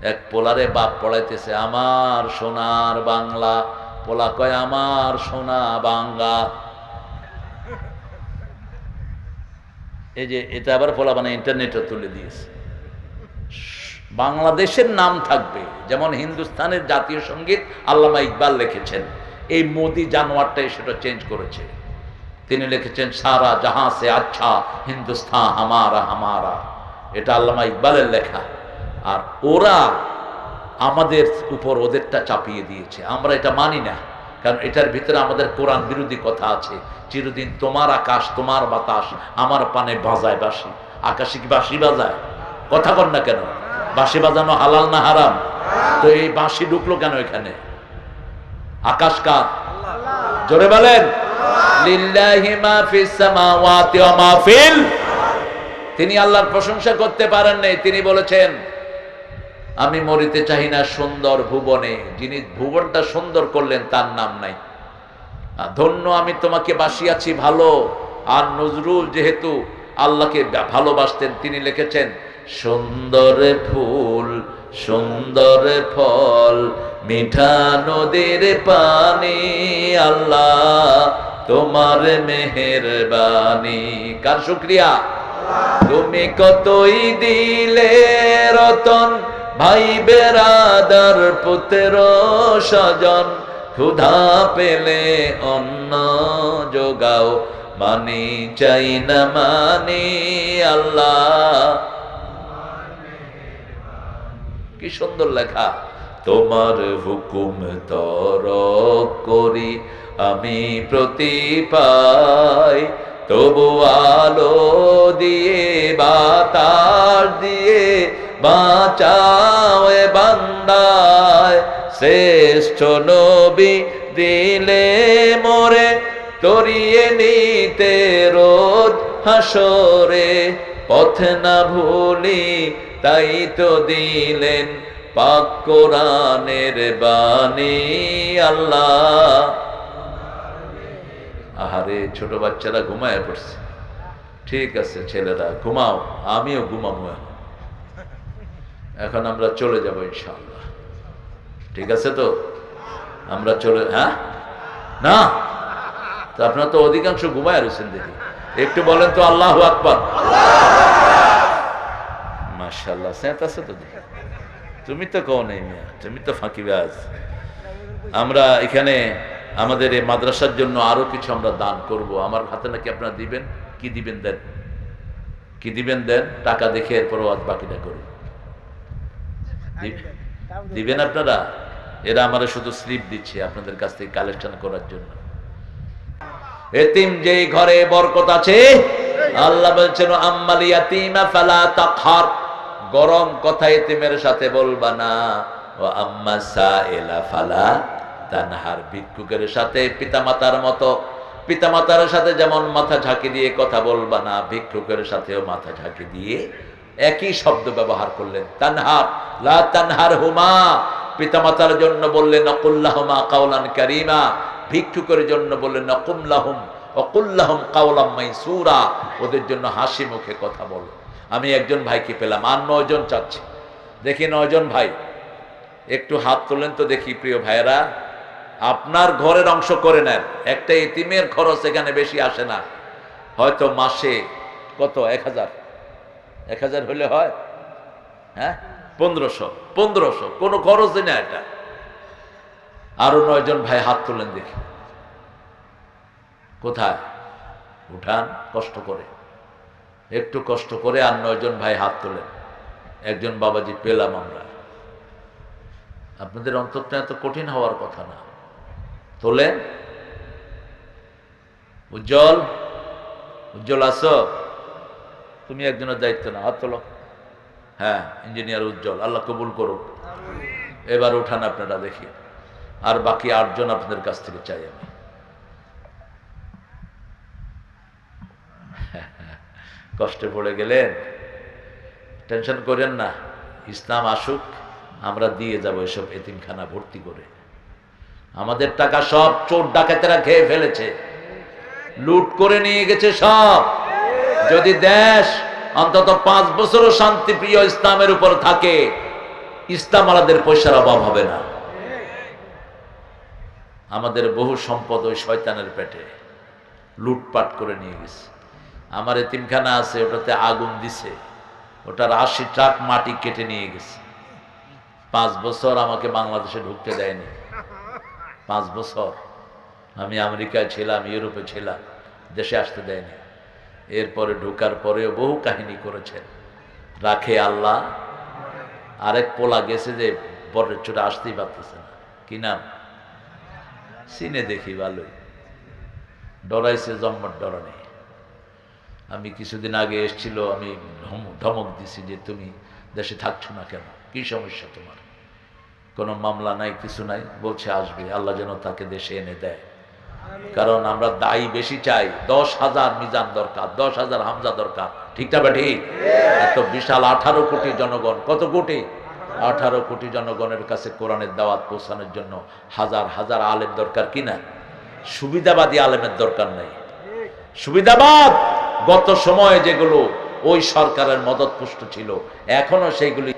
Speaker 1: এক পোলারে বাপ পড়াইতেছে আমার সোনার বাংলা, পোলা কয় আমার সোনা বাংলা। এই যে এটা আবার পোলা মানে ইন্টারনেটে তুলে দিয়েছে। বাংলাদেশের নাম থাকবে, যেমন হিন্দুস্তানের জাতীয় সঙ্গীত আল্লামা ইকবাল লিখেছেন, এই মোদি জানোয়ারটাই সেটা চেঞ্জ করেছে। তিনি লিখেছেন সারা জাহাঁ সে আচ্ছা হিন্দুস্তান হামারা হামারা, এটা আল্লামা ইকবালের লেখা। আর ওরা আমাদের উপর ওদেরটা চাপিয়ে দিয়েছে, আমরা এটা মানি না, কারণ এটার ভিতরে আমাদের কোরআন বিরোধী কথা আছে। চিরদিন তোমার আকাশ তোমার বাতাস, আমার পানে বাজায় বাঁশি। আকাশে কি বাঁশি বাজায়? কথা বল না কেন? বাঁশি বাজানো হালাল না হারাম? তো এই বাঁশি ঢুকলো কেন এখানে? আকাশ কার? জোরে বলেন লিল্লাহি মা ফিস সামাওয়াতি ওয়া মা ফিল। তিনি আল্লাহর প্রশংসা করতে পারেন নাই। তিনি বলেছেন আমি মরিতে চাই না সুন্দর ভুবনে। যিনি ভুবনটা সুন্দর করলেন তার নাম নাই। ধন্য আমি তোমাকে বাসিয়াছি ভালো। আর নজরুল যেহেতু আল্লাহকে ভালোবাসতেন, তিনি লিখেছেন সুন্দর ফুল সুন্দর ফল মিঠা নদীর পানি, আল্লাহ তোমার মেহেরবানি। কার শুকরিয়া? তুমি কতই দিলে রতন, ভাই বেরাদার পুত্র স্বজন, ক্ষুধা পেলে অন্ন যোগাও, মানি চাই না মানি আল্লাহ। কি সুন্দর লেখা। তোমার হুকুম তরক করি আমি প্রতি পাই, তবু আলো দিয়ে বাতাস দিয়ে বাঁচাও এ বান্দায়। শ্রেষ্ঠ নবী দিলে মোরে তরিয়ে নিতে রোজ হাসরে, পথ না ভুলি তাই তো দিলেন পাক কোরআনের বাণী আল্লাহ। আহারে ছোট বাচ্চারা ঘুমায় পড়ছে। ঠিক আছে ছেলেরা ঘুমাও, আমিও ঘুমাবো। এখন আমরা চলে যাব ইনশাআল্লাহ। ঠিক আছে তো? আমরা চলে, হ্যাঁ না তো আপনারা তো অধিকাংশ ঘুমায় রয়েছেন দেখি। একটু বলেন তো আল্লাহু আকবার। মাশাআল্লাহ সেট আছে তো। তুমি তো কও নাই মিয়া, তুমি তো ফাঁকিবাজ। আমরা এখানে আমাদের এই মাদ্রাসার জন্য আরো কিছু আমরা দান করব। আমার হাতে নাকি আপনারা দিবেন, কি দিবেন দেন, কি দিবেন দেন, টাকা দেখে এরপরও আজ বাকিটা করুন। দিবেন আপনারা? এরা আমারে শুধু স্লিপ দিচ্ছে আপনাদের কাছ থেকে কালেকশন করার জন্য। এতিম যেই ঘরে বরকত আছে, আল্লাহ বলছেন আম্মাল ইয়াতীমা ফালা তাকহার, গরম কথা এতিমের সাথে বলবা না। ও আম্মা সাইলা ফালা তানহার, ভিক্ষুকের সাথে পিতামাতার মতো, পিতামাতার সাথে যেমন মাথা ঝাঁকি দিয়ে কথা বলবা না, ভিক্ষুকের সাথেও মাথা ঝাঁকি দিয়ে একই শব্দ ব্যবহার করলেন। তানহার লা তানহার হুমা, পিতামাতার জন্য বললেন নকুল্লাহুমা কাওলান কারীমা, ভিক্ষুকের জন্য বললেন নকুমলাহুম ওকুল্লাহুম কাওলাম মাইসুরা, ওদের জন্য হাসি মুখে কথা বলো। আমি একজন ভাইকে পেলাম, আর 9 জন চাচ্ছি। দেখি 9 জন ভাই একটু হাত তোলেন তো দেখি। প্রিয় ভাইয়েরা, আপনার ঘরের অংশ করে নেন। একটা এতিমের খরচ এখানে বেশি আসে না, হয়তো মাসে কত 1000 হলে হয়, হ্যাঁ 1500 কোনো খরচই না এটা। আরো 9 জন ভাই হাত তোলেন দেখি। কোথায়? উঠান কষ্ট করে, একটু কষ্ট করে। আর 9 জন ভাই হাত তোলেন। একজন বাবাজি পেলাম আমরা। আপনাদের অন্তরটা এত কঠিন হওয়ার কথা না। তোলেন। উজ্জ্বল আছো? তুমি একজনের দায়িত্ব না, হাত তোলো। হ্যাঁ, ইঞ্জিনিয়ার উজ্জ্বল, আল্লাহ কবুল করুক। এবার উঠান আপনারা দেখি। আর বাকি 8 জন আপনাদের কাছ থেকে চাই আমি। কষ্টে পড়ে গেলেন, টেনশন করেন না। ইসলাম আসুক, আমরা দিয়ে যাব এসব এতিমখানা ভর্তি করে। আমাদের টাকা সব চোর ডাকাতেরা খেয়ে ফেলেছে, লুট করে নিয়ে গেছে সব। যদি দেশ অন্তত 5 বছরও শান্তিপ্রিয় ইসলামের উপর থাকে, ইসলাম আলাদের পয়সার অভাব হবে না। আমাদের বহু সম্পদ ওই শয়তানের পেটে লুটপাট করে নিয়ে গেছে। আমার এতিমখানা আছে, ওটাতে আগুন দিছে, ওটার 80 ট্রাক মাটি কেটে নিয়ে গেছে। 5 বছর আমাকে বাংলাদেশে ঢুকতে দেয়নি। 5 বছর আমি আমেরিকায় ছিলাম, ইউরোপে ছিলাম, দেশে আসতে দেয়নি। এরপরে ঢোকার পরেও বহু কাহিনী করেছেন, রাখে আল্লাহ। আরেক পোলা গেছে যে বরের চোটে আসতেই পারতেছে না, কি নাম চিনে দেখি ভালোই, ডরাইছে জম্মট ডরানি। আমি কিছুদিন আগে এসেছিল, আমি ধমক দিছি যে তুমি দেশে থাকছো না কেন, কি সমস্যা তোমার? কোনো মামলা নাই, কিছু নাই। বলছে আসবে, আল্লাহ যেন তাকে দেশে এনে দেয়। কারণ আমরা দায়ী বেশি চাই। 10,000 মিজান দরকার, 10,000 হামজা দরকার, ঠিকটা বা ঠিক? এত বিশাল 18 কোটি জনগণ, কত কোটি? 18 কোটি জনগণের কাছে কোরআনের দাওয়াত পৌঁছানোর জন্য হাজার হাজার আলেম দরকার, কিনা? সুবিধাবাদী আলেমের দরকার নাই। সুবিধাবাদ গত সময়ে যেগুলো ওই সরকারের মদতপুষ্ট ছিল, এখনো সেইগুলি